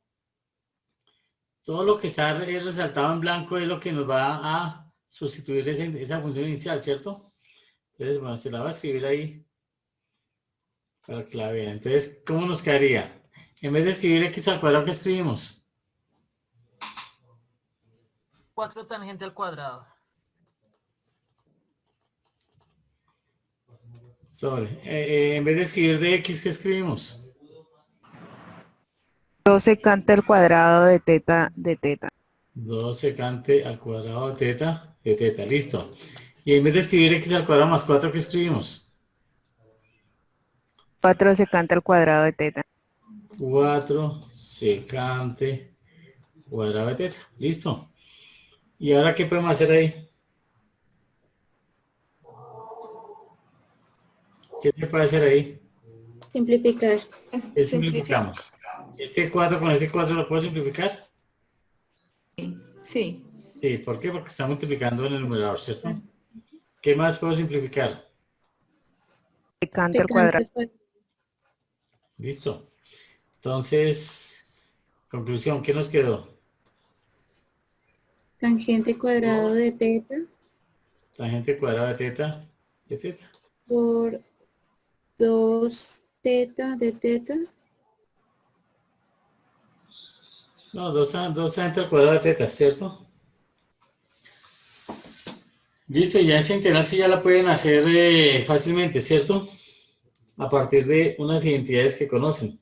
Todo lo que está resaltado en blanco es lo que nos va a sustituir esa función inicial, ¿cierto? Entonces, bueno, se la va a escribir ahí para que la vean. Entonces, ¿cómo nos quedaría? En vez de escribir X al cuadrado, ¿qué escribimos? 4 tangente al cuadrado. En vez de escribir de x, ¿qué escribimos? 2 secante al cuadrado de teta de teta. 2 secante al cuadrado de teta, listo. Y en vez de escribir x al cuadrado más 4, ¿qué escribimos? 4 secante al cuadrado de teta. 4 secante cuadrado de teta, listo. ¿Y ahora qué podemos hacer ahí? ¿Qué se puede hacer ahí? Simplificar. ¿Qué simplificamos? ¿Este 4 con ese 4 lo puedo simplificar? Sí. Sí, ¿por qué? Porque está multiplicando en el numerador, ¿cierto? ¿Qué más puedo simplificar? Secante al cuadrado. Listo. Entonces, conclusión, ¿qué nos quedó? Tangente cuadrado de teta Tangente cuadrado de teta por 2 teta de teta. No, 2 tangente al cuadrado de teta, ¿cierto? Listo, y ya esa integral sí ya la pueden hacer fácilmente, ¿cierto? A partir de unas identidades que conocen.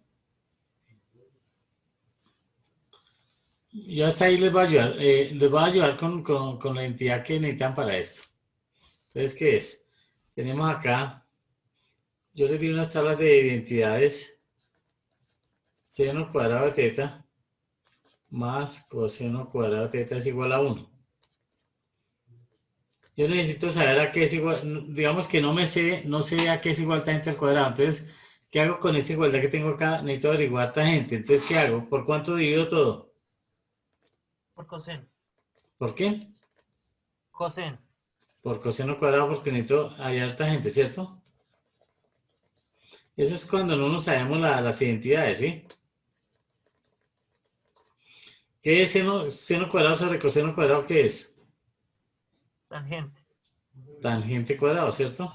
Ya hasta ahí les va a ayudar. Les va a ayudar con la identidad que necesitan para esto. Entonces, ¿qué es? Tenemos acá, yo les di unas tablas de identidades. Seno cuadrado de teta más coseno cuadrado de teta es igual a 1. Yo necesito saber a qué es igual, digamos que no sé a qué es igual tangente al cuadrado. Entonces, ¿qué hago con esta igualdad que tengo acá? Necesito averiguar tangente. Entonces, ¿qué hago? ¿Por cuánto divido todo? Por coseno. ¿Por qué? Coseno. Por coseno cuadrado porque necesito hallar tangente, ¿cierto? Eso es cuando no nos sabemos las identidades, ¿sí? ¿Qué es seno cuadrado sobre coseno cuadrado? ¿Qué es? Tangente. Tangente cuadrado, ¿cierto?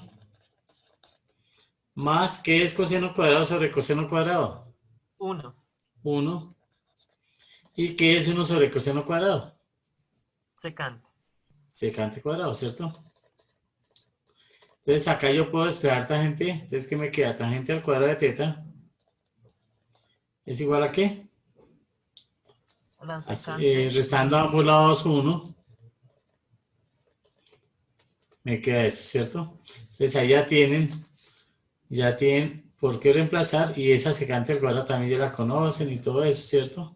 Más, ¿qué es coseno cuadrado sobre coseno cuadrado? 1. 1. ¿Y qué es 1 sobre coseno cuadrado? Secante. Secante cuadrado, ¿cierto? Entonces acá yo puedo despejar tangente. Entonces, ¿qué me queda? Tangente al cuadrado de teta es igual a ¿qué? La secante. Restando a ambos lados 1. Me queda eso, ¿cierto? Entonces ahí ya tienen por qué reemplazar, y esa secante al cuadrado también ya la conocen y todo eso, ¿cierto?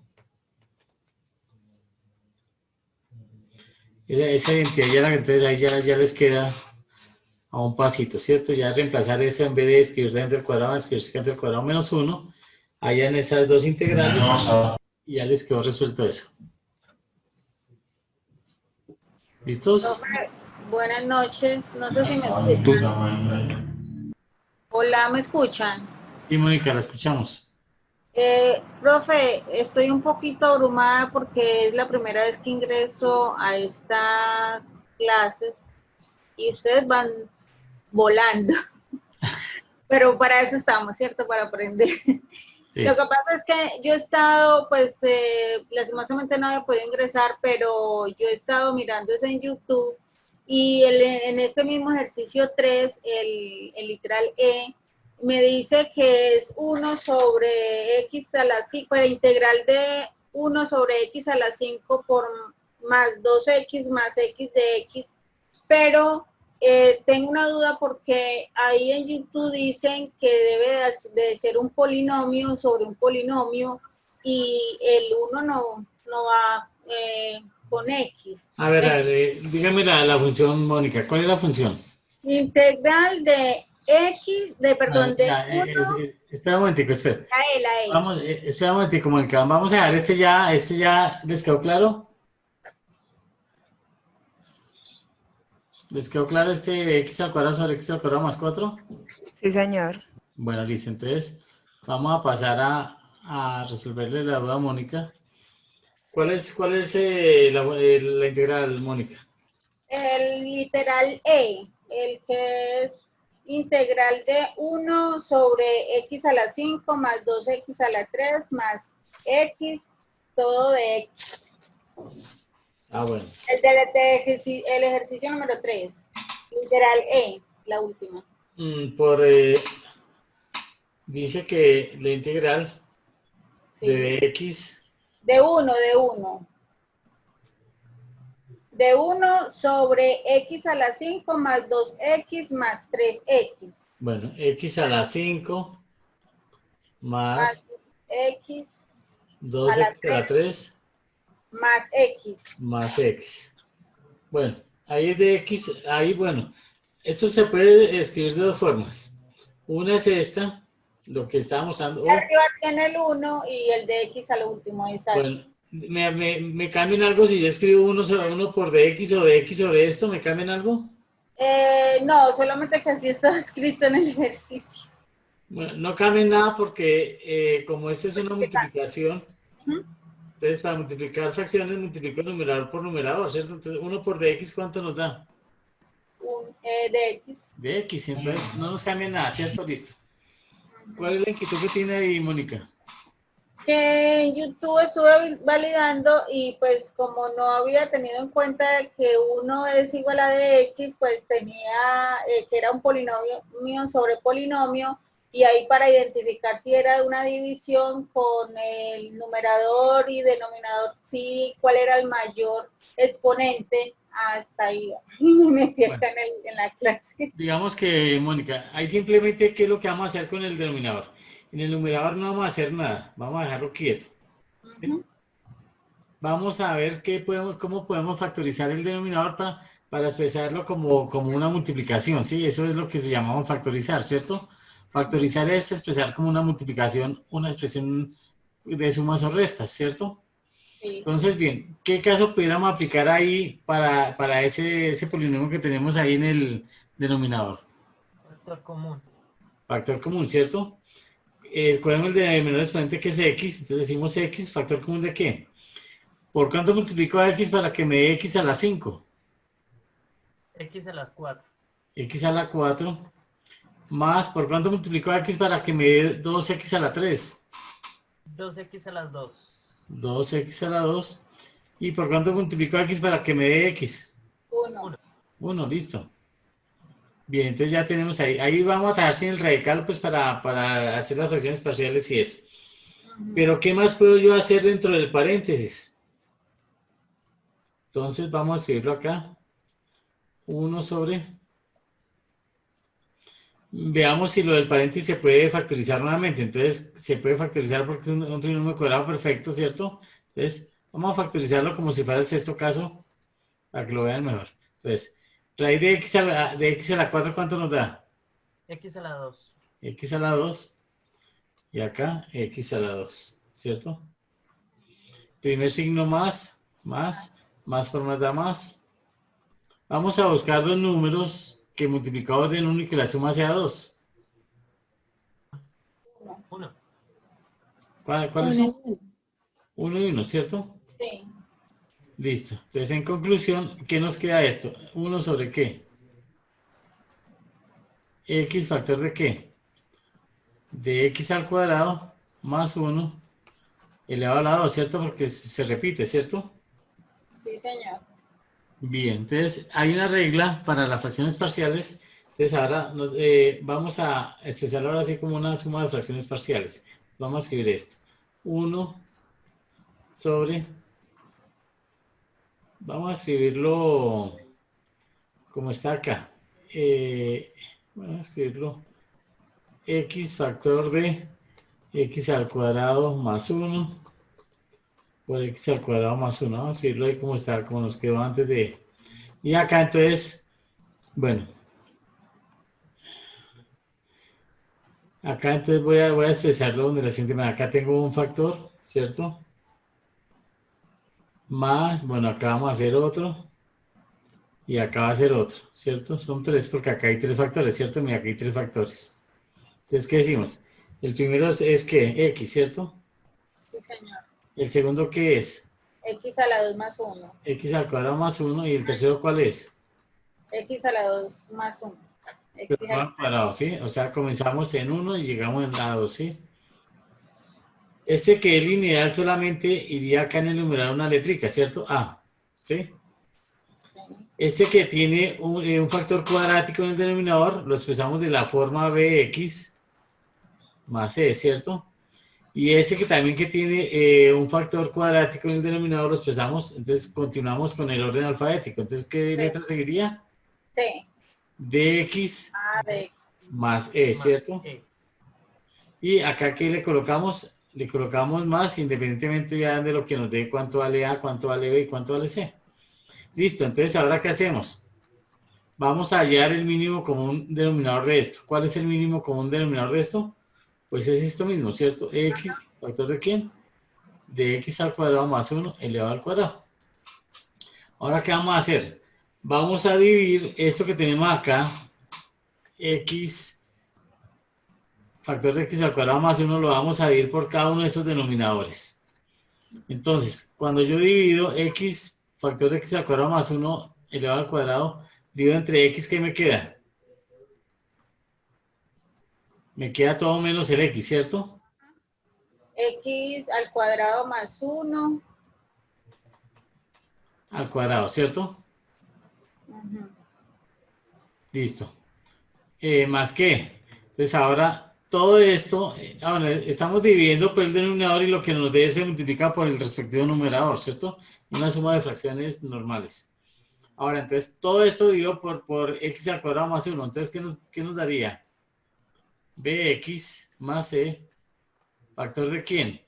Esa identidad entonces ahí ya les queda a un pasito, ¿cierto? Ya reemplazar eso en vez de escribir dentro del cuadrado, escribir secante al cuadrado menos 1, allá en esas dos integrales, y ya les quedó resuelto eso. ¿Listos? Buenas noches, no sé si me escuchan. Hola, ¿me escuchan? Sí, Mónica, la escuchamos. Profe, estoy un poquito abrumada porque es la primera vez que ingreso a estas clases y ustedes van volando. Pero para eso estamos, ¿cierto? Para aprender. Sí. Lo que pasa es que yo he estado, pues, lastimosamente no había podido ingresar, pero yo he estado mirando eso en YouTube. Y en este mismo ejercicio 3, el literal E, me dice que es 1 sobre x a la 5, la integral de 1 sobre x a la 5 por más 2x más x de x, pero tengo una duda porque ahí en YouTube dicen que debe de ser un polinomio sobre un polinomio y el 1 no va con x. A ver, dígame la función, Mónica. ¿Cuál es la función? Integral de x, perdón, de 1. Espera un momentico, espera. La E. Vamos, espera un momentico, Mónica. Vamos a dejar este ya, ¿les quedó claro? ¿Les quedó claro este x al cuadrado sobre x al cuadrado más 4? Sí, señor. Bueno, listo. Entonces, vamos a pasar a resolverle la duda a Mónica. ¿Cuál es la integral, Mónica? El literal E, el que es integral de 1 sobre x a la 5 más 2x a la 3 más x, todo de x. Ah, bueno. El ejercicio número 3, literal E, la última. Dice que la integral Sí. de x, De 1. De 1 sobre x a la 5 más 2x más 3x. bueno, x a la 5 más Más x 2x a la 3 más x. más x. Bueno, ahí es de x, ahí bueno, esto se puede escribir de dos formas. Una es esta, lo que estábamos usando. Arriba tiene el 1 y el de x a lo último es ahí. Bueno, ¿me cambian algo si yo escribo 1 sobre 1 por dx o de x sobre esto? ¿Me cambian algo? No, solamente que así está escrito en el ejercicio. Bueno, no cambia nada porque como esto es una multiplicación, entonces para multiplicar fracciones multiplico numerador por numerador, ¿cierto? Entonces 1 por dx, ¿cuánto nos da? De x. De x, entonces no nos cambia nada, ¿cierto? Listo. ¿Cuál es la inquietud que tiene ahí, Mónica? Que en YouTube estuve validando y pues como no había tenido en cuenta que 1 es igual a de x, pues tenía que era un polinomio sobre polinomio, y ahí para identificar si era una división con el numerador y denominador, sí, cuál era el mayor exponente, hasta ahí me pierdo en la clase. Digamos que, Mónica, ahí simplemente, ¿qué es lo que vamos a hacer con el denominador? En el numerador no vamos a hacer nada, vamos a dejarlo quieto. ¿Sí? Vamos a ver cómo podemos factorizar el denominador para expresarlo como una multiplicación, ¿sí? Eso es lo que se llamaba factorizar, ¿cierto? Factorizar es expresar como una multiplicación, una expresión de sumas o restas, ¿cierto? Sí. Entonces, bien, ¿qué caso pudiéramos aplicar ahí para ese polinomio que tenemos ahí en el denominador? Factor común. Factor común, ¿cierto? Escogemos el de menor exponente que es x, entonces decimos x, factor común ¿de qué? ¿Por cuánto multiplico a x para que me dé x a la 5? X a la 4. X a la 4, más, ¿por cuánto multiplico a x para que me dé 2x a la 3? 2x a las 2. 2x a la 2. ¿Y por cuánto multiplico a x para que me dé x? 1. 1, listo. Bien, entonces ya tenemos ahí. Ahí vamos a trabajar sin el radical pues para hacer las fracciones parciales y eso. Pero ¿qué más puedo yo hacer dentro del paréntesis? Entonces vamos a escribirlo acá. 1 sobre... Veamos si lo del paréntesis se puede factorizar nuevamente. Entonces se puede factorizar porque es un trinomio cuadrado perfecto, ¿cierto? Entonces vamos a factorizarlo como si fuera el sexto caso para que lo vean mejor. Entonces, raíz de x a la 4, ¿cuánto nos da? X a la 2. X a la 2. Y acá, x a la 2, ¿cierto? Primer signo más por más da más. Vamos a buscar los números que multiplicados den 1 y que la suma sea 2. 1. ¿Cuáles son? 1 y 1, ¿cierto? Sí. Listo. Entonces, en conclusión, ¿qué nos queda esto? ¿1 sobre qué? X factor de qué? De x al cuadrado más 1 elevado a la 2, ¿cierto? Porque se repite, ¿cierto? Sí, señor. Bien, entonces hay una regla para las fracciones parciales. Entonces ahora vamos a expresarlo ahora así como una suma de fracciones parciales. Vamos a escribir esto. 1 sobre... Vamos a escribirlo como está acá. Vamos a escribirlo x factor de x al cuadrado más 1 por x al cuadrado más 1. Vamos a escribirlo ahí como está, como nos quedó antes de... Y acá entonces, bueno. Acá entonces voy a expresarlo de la siguiente manera. Acá tengo un factor, ¿cierto? Más, bueno, acá vamos a hacer otro. Y acá va a ser otro, ¿cierto? Son 3 porque acá hay 3 factores, ¿cierto? Mira, aquí hay 3 factores. Entonces, ¿qué decimos? El primero es ¿qué? X, ¿cierto? Sí, señor. ¿El segundo qué es? X a la 2 más 1. X al cuadrado más 1. ¿Y el tercero cuál es? X a la 2 más 1. Pero al cuadrado, ¿sí? O sea, comenzamos en 1 y llegamos en la 2, ¿sí? Este que es lineal solamente iría acá en el numerador una letrica, ¿cierto? A, ¿sí? Este que tiene un factor cuadrático en el denominador, lo expresamos de la forma bx más c, ¿cierto? Y este que también que tiene un factor cuadrático en el denominador, lo expresamos, entonces continuamos con el orden alfabético. Entonces, ¿qué letra seguiría? Sí. Dx A, B. más e, ¿cierto? Y acá, ¿qué le colocamos? Le colocamos más, independientemente ya de lo que nos dé cuánto vale A, cuánto vale B y cuánto vale C. Listo, entonces, ¿ahora qué hacemos? Vamos a hallar el mínimo común denominador de esto. ¿Cuál es el mínimo común denominador de esto? Pues es esto mismo, ¿cierto? X, ¿factor de quién? De x al cuadrado más 1 elevado al cuadrado. Ahora, ¿qué vamos a hacer? Vamos a dividir esto que tenemos acá, x, factor de x al cuadrado más 1, lo vamos a dividir por cada uno de estos denominadores. Entonces, cuando yo divido x, factor de x al cuadrado más 1 elevado al cuadrado, divido entre x, ¿qué me queda? Me queda todo menos el x, ¿cierto? X al cuadrado más 1. Al cuadrado, ¿cierto? Ujú. Listo. ¿Más qué? Entonces ahora todo esto, ahora estamos dividiendo por el denominador y lo que nos dé se multiplica por el respectivo numerador, ¿cierto? Una suma de fracciones normales. Ahora, entonces todo esto dividido por x al cuadrado más 1. Entonces, ¿qué nos daría? Bx más c, ¿factor de quién?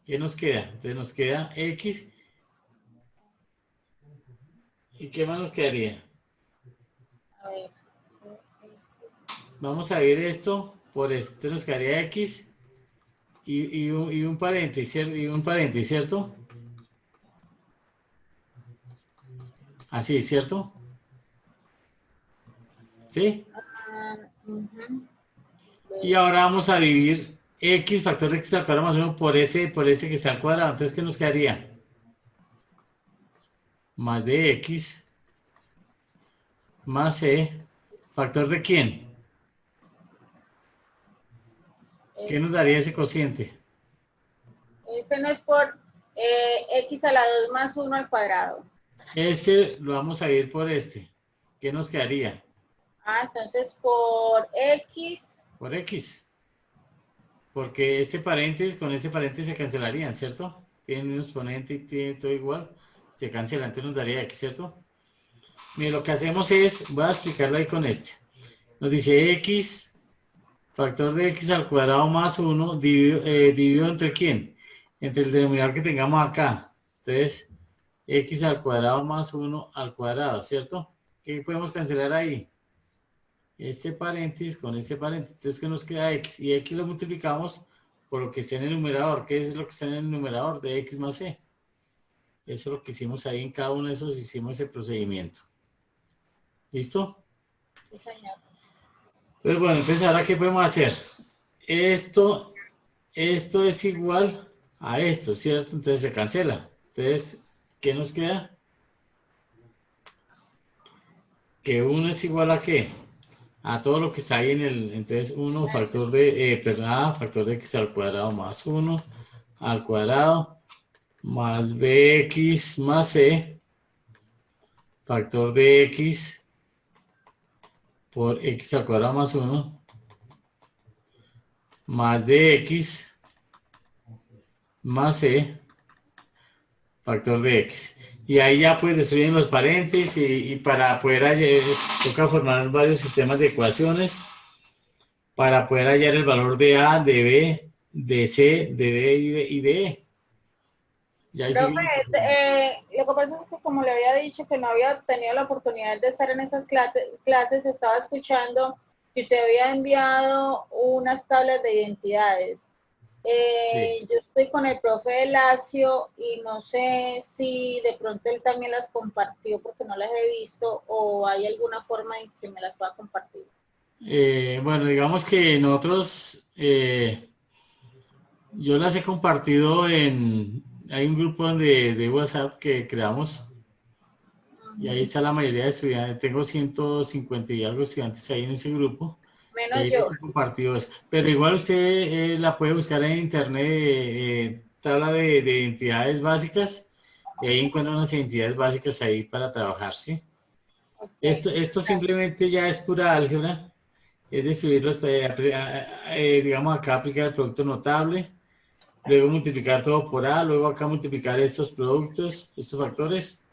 ¿Qué nos queda? Entonces nos queda x. ¿Y qué más nos quedaría? A ver. Vamos a ver esto por esto. Entonces nos quedaría x y un paréntesis, ¿cierto? Así, ¿cierto? ¿Sí? Ujú. Y ahora vamos a dividir x, factor de x al cuadrado más 1 por ese que está al cuadrado. Entonces, ¿qué nos quedaría? Más de x más c, ¿factor de quién? ¿Qué nos daría ese cociente? Ese no es por x a la 2 más 1 al cuadrado. Este lo vamos a dividir por este. ¿Qué nos quedaría? Ah, entonces por x. Por x. Porque este paréntesis con este paréntesis se cancelarían, ¿cierto? Tienen un exponente y tiene todo igual. Se cancela, entonces nos daría x, ¿cierto? Mire, lo que hacemos es, voy a explicarlo ahí con este. Nos dice x, factor de x al cuadrado más 1, dividido entre quién? Entre el denominador que tengamos acá. Entonces, x al cuadrado más 1 al cuadrado, ¿cierto? ¿Qué podemos cancelar ahí? Este paréntesis con este paréntesis. Entonces, ¿qué nos queda x? Y x lo multiplicamos por lo que está en el numerador. ¿Qué es lo que está en el numerador de x más c? Eso es lo que hicimos ahí en cada uno de esos, hicimos ese procedimiento. ¿Listo? Sí, señor. Pues bueno, entonces ahora ¿qué podemos hacer? Esto es igual a esto, ¿cierto? Entonces se cancela. Entonces, ¿qué nos queda? Que 1 es igual a ¿qué? A todo lo que está ahí en el, entonces 1 factor de, factor de x al cuadrado más 1 al cuadrado más bx más c, factor de x por x al cuadrado más 1 más dx más c, factor de x. Y ahí ya pues destruyen los paréntesis y para poder hallar, toca formar varios sistemas de ecuaciones para poder hallar el valor de A, de B, de C, de D y de E. Ya ahí Profe, lo que pasa es que como le había dicho que no había tenido la oportunidad de estar en esas clases, estaba escuchando que usted había enviado unas tablas de identidades. Sí. Yo estoy con el profe Lacio y no sé si de pronto él también las compartió porque no las he visto o hay alguna forma en que me las pueda compartir. Bueno, digamos que nosotros, yo las he compartido hay un grupo de WhatsApp que creamos y ahí está la mayoría de estudiantes. Tengo 150 y algo estudiantes ahí en ese grupo. Menos yo. Compartidos. Pero igual usted la puede buscar en internet, tabla de identidades básicas, y ahí encuentra unas identidades básicas ahí para trabajar, ¿sí? Esto simplemente ya es pura álgebra. Es distribuirlos, digamos, acá aplicar el producto notable, luego multiplicar todo por A, luego acá multiplicar estos productos, estos factores,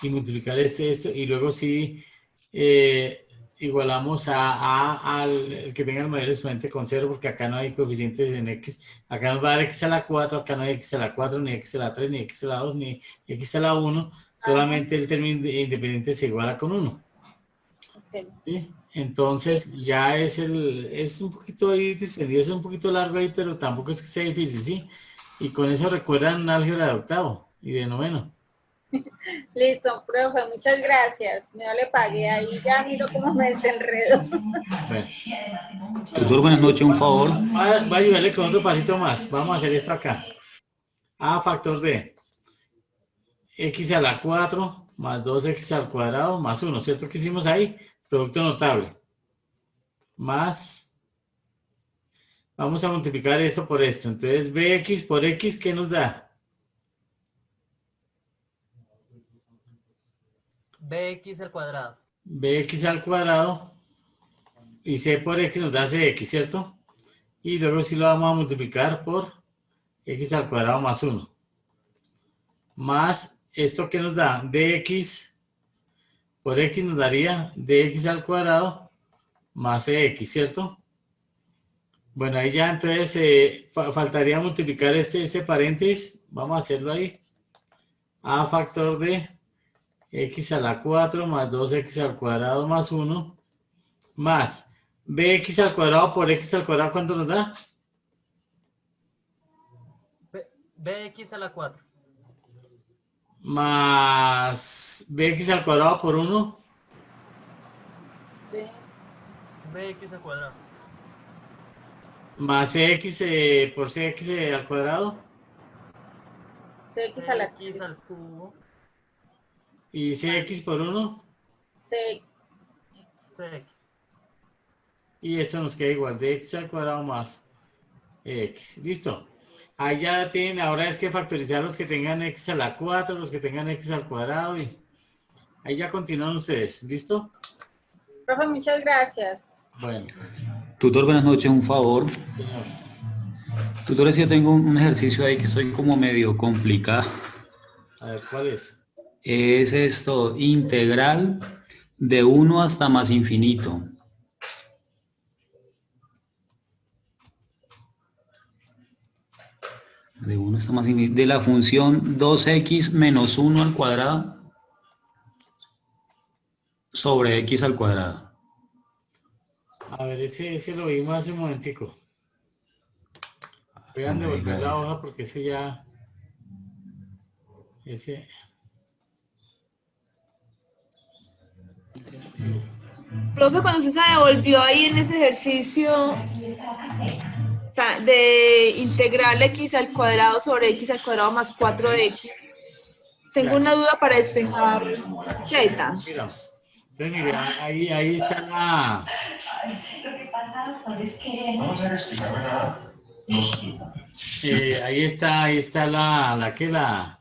y multiplicar esto, y luego sí igualamos a al que tenga el mayor exponente con 0, porque acá no hay coeficientes en X. Acá nos va a dar X a la 4, acá no hay X a la 4, ni X a la 3, ni X a la 2, ni X a la 1, solamente el término independiente se iguala con 1. ¿Sí? Entonces ya es un poquito ahí dispendioso, un poquito largo ahí, pero tampoco es que sea difícil, ¿sí? Y con eso recuerdan álgebra de octavo y de noveno. Listo, profe, muchas gracias. No le pagué ahí, ya miro cómo me desenredo. Bueno. Tutor, buenas noches, un favor. Va a ayudarle con otro pasito más. Vamos a hacer esto acá. A factor de X a la 4 más 2X al cuadrado más 1, ¿cierto? Que hicimos ahí, producto notable. Más, vamos a multiplicar esto por esto. Entonces, BX por X, ¿qué nos da? Bx al cuadrado. Bx al cuadrado y C por X nos da CX, ¿cierto? Y luego sí lo vamos a multiplicar por X al cuadrado más 1. Más esto que nos da dx por X nos daría dx al cuadrado más CX, ¿cierto? Bueno, ahí ya entonces faltaría multiplicar este paréntesis. Vamos a hacerlo ahí. A factor de X a la 4 más 2X al cuadrado más 1 más BX al cuadrado por X al cuadrado, ¿cuánto nos da? Bx a la 4. Más BX al cuadrado por 1. Bx al cuadrado. Más CX por CX al cuadrado. CX a la X al cubo. ¿Y CX por 1? CX. Y esto nos queda igual de X al cuadrado más X. ¿Listo? Ahí ya tienen, ahora es que factorizar los que tengan X a la 4, los que tengan X al cuadrado. Y ahí ya continúan ustedes. ¿Listo? Profe, muchas gracias. Bueno. Tutor, buenas noches, un favor. Señor. Tutor, es que yo tengo un ejercicio ahí que estoy como medio complicado. A ver, ¿cuál es? Es esto, integral de 1 hasta más infinito. De 1 hasta más infinito. De la función 2x menos 1 al cuadrado sobre x al cuadrado. A ver, ese lo vimos hace un momentico. Voy a devolver la hoja porque ese ya... Profe, cuando usted se devolvió ahí en ese ejercicio de integral x al cuadrado sobre x al cuadrado más 4x, tengo una duda para despejar z. Mira, mira, ahí está la... ahí está la que la...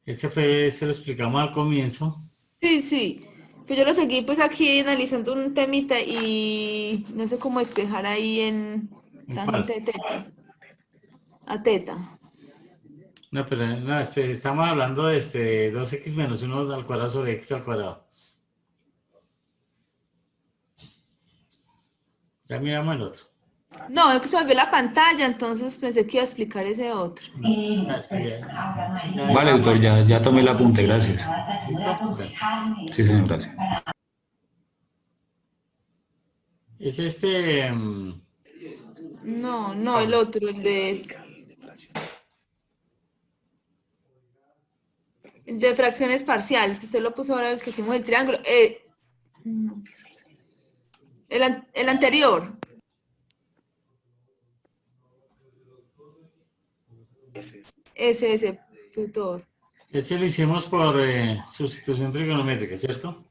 se lo explicamos al comienzo. Sí, sí. Pues yo lo seguí pues aquí analizando un temita y no sé cómo despejar ahí en tangente de teta. A teta. No, pero no, estamos hablando de 2x menos 1 al cuadrado sobre x al cuadrado. Ya miramos el otro. No, es que se volvió la pantalla, entonces pensé que iba a explicar ese otro. Vale, doctor, ya tomé el apunte, gracias. ¿Listo? Sí, señor, gracias. Es No, el otro, el de fracciones parciales, que usted lo puso ahora el que hicimos el triángulo. El anterior. Ese, tutor. Ese lo hicimos por sustitución trigonométrica, ¿cierto?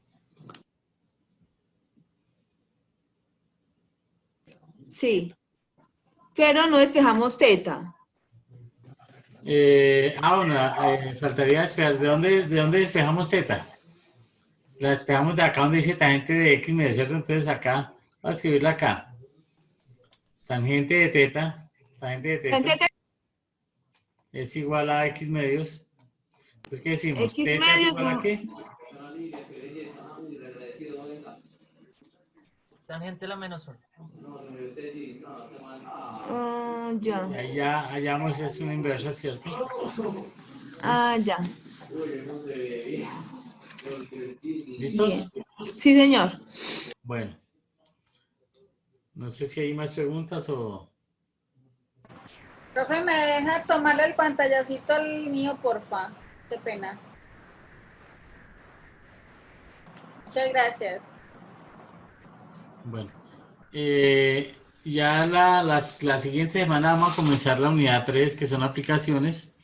Sí. Pero no despejamos teta. Bueno, faltaría despejar. ¿De dónde despejamos teta? La despejamos de acá donde dice tangente de X medios, ¿cierto? Entonces acá, voy a escribirla acá. Tangente de teta es igual a X medios. Entonces, ¿qué decimos? X ¿Teta es medios igual a no. qué? Tangente de la menos 1. Ya. Y ahí ya hallamos es una inversa, ¿cierto? Ya. ¿Listos? Bien. Sí, señor. Bueno. No sé si hay más preguntas o... Profe, ¿me deja tomarle el pantallacito al mío, porfa? Qué pena. Muchas gracias. Bueno. Ya la siguiente semana vamos a comenzar la unidad 3, que son aplicaciones.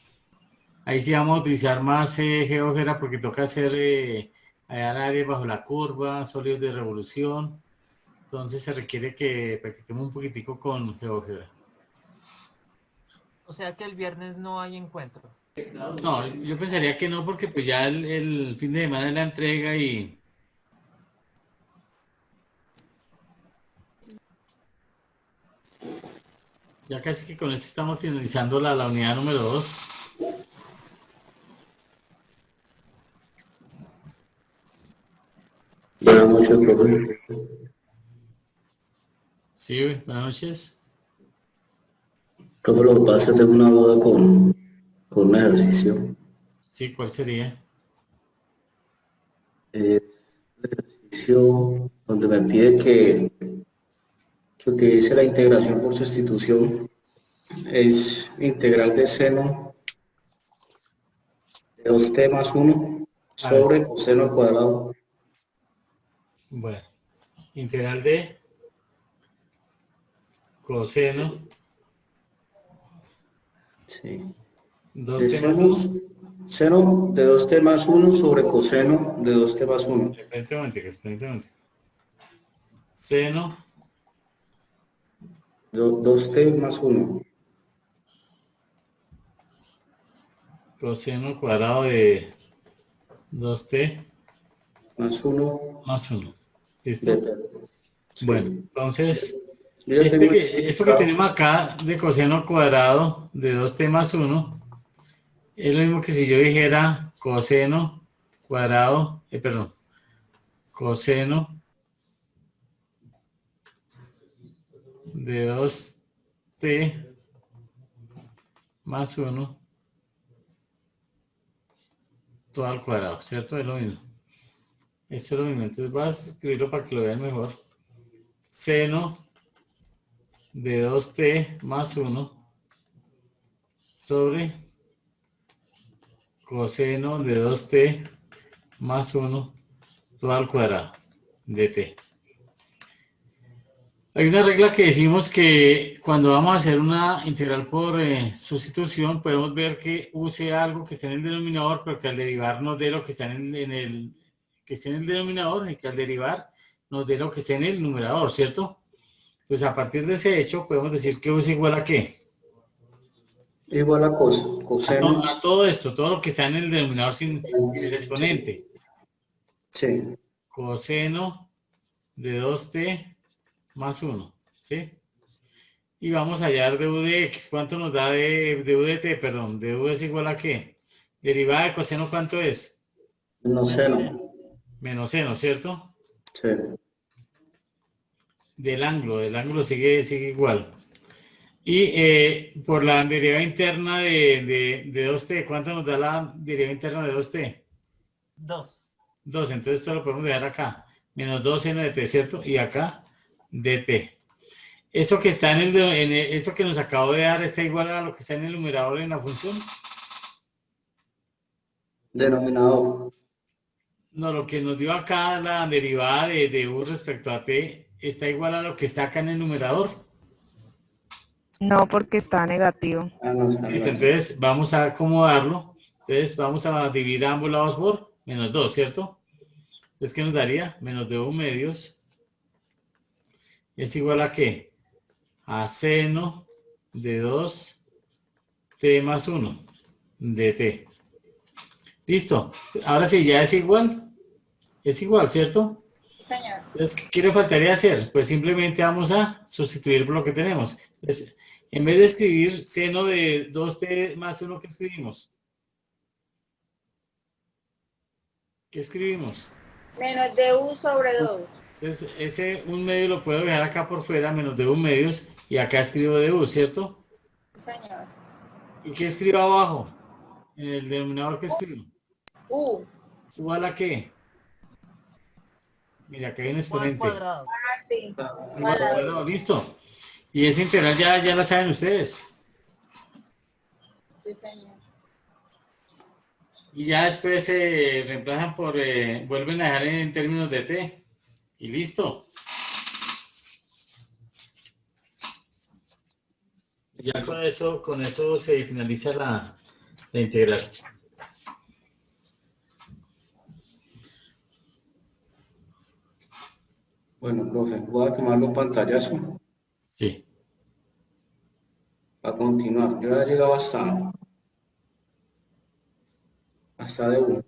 Ahí sí vamos a utilizar más GeoGebra porque toca hacer hallar áreas bajo la curva, sólidos de revolución. Entonces se requiere que practiquemos un poquitico con GeoGebra. O sea que el viernes no hay encuentro. No, yo pensaría que no, porque pues ya el fin de semana es la entrega y... Ya casi que con esto estamos finalizando la unidad número 2. Buenas noches, profe. Sí, buenas noches. Profe, lo que pasa es que tengo una duda con un ejercicio. Sí, ¿cuál sería? El ejercicio donde me pide que utilice la integración por sustitución. Es integral de seno de 2t más 1 sobre coseno al cuadrado. Bueno, integral de coseno. Sí. 2t más 1. Seno de 2t más 1 sobre coseno de 2t más 1. Espérate. Seno. 2t más 1. Coseno cuadrado de 2t más 1. Más 1. ¿Listo? Sí. Bueno, entonces, Yo esto que tenemos acá de coseno cuadrado de 2t más 1 es lo mismo que si yo dijera coseno cuadrado, coseno de 2t más 1 todo al cuadrado, ¿cierto? Es lo mismo. Esto es lo mismo, entonces vas a escribirlo para que lo vean mejor. Seno de 2t más 1 sobre coseno de 2t más 1 todo al cuadrado de t. Hay una regla que decimos que cuando vamos a hacer una integral por sustitución podemos ver que use algo que esté en el denominador, pero que al derivar nos dé lo que está en el que esté en el denominador y que al derivar nos dé lo que esté en el numerador, ¿cierto? Entonces a partir de ese hecho podemos decir que u es igual a ¿qué? Igual a coseno. A todo esto, todo lo que está en el denominador sin el exponente. Sí. Coseno de 2t más 1, ¿sí? Y vamos a hallar de u de x. ¿Cuánto nos da de u de t? Perdón, de u es igual a ¿qué? Derivada de coseno, ¿cuánto es? Menos seno. Menos seno, ¿cierto? Sí. Del ángulo sigue igual. Y por la derivada interna de 2t, ¿cuánto nos da la derivada interna de 2t? 2. 2, entonces esto lo podemos dejar acá. Menos 2 seno de t, ¿cierto? Y acá dt. Esto que está esto que nos acabo de dar está igual a lo que está en el numerador en la función. Denominador. No, lo que nos dio acá la derivada de u respecto a t está igual a lo que está acá en el numerador. No, porque está negativo. No, está Listo, negativo. entonces vamos a acomodarlo. Entonces vamos a dividir ambos lados por menos 2, ¿cierto? Entonces, ¿qué nos daría? Menos de u medios es igual a ¿qué? A seno de 2t más 1 dt. Listo. Ahora sí, ya es igual. Es igual, ¿cierto? Señor. Entonces, ¿qué le faltaría hacer? Pues simplemente vamos a sustituir por lo que tenemos. Entonces, en vez de escribir seno de 2t más 1, ¿qué escribimos? ¿Qué escribimos? Menos de u sobre 2. Entonces, ese 1/2 lo puedo dejar acá por fuera, menos de 1/2, y acá escribo de u, ¿cierto? Señor. ¿Y qué escribo abajo? En el denominador, ¿qué escribo? U. ¿U a la qué? Mira, acá hay un exponente. Cuadrado. Ah, sí. Cuadrado, listo. Y esa integral ya la saben ustedes. Sí, señor. Y ya después se reemplazan por, vuelven a dejar en términos de t. Y listo. Ya con eso se finaliza la integral. Bueno, profe, voy a tomarlo en pantallazo. Sí. A continuar. Yo ya he llegado hasta de 1.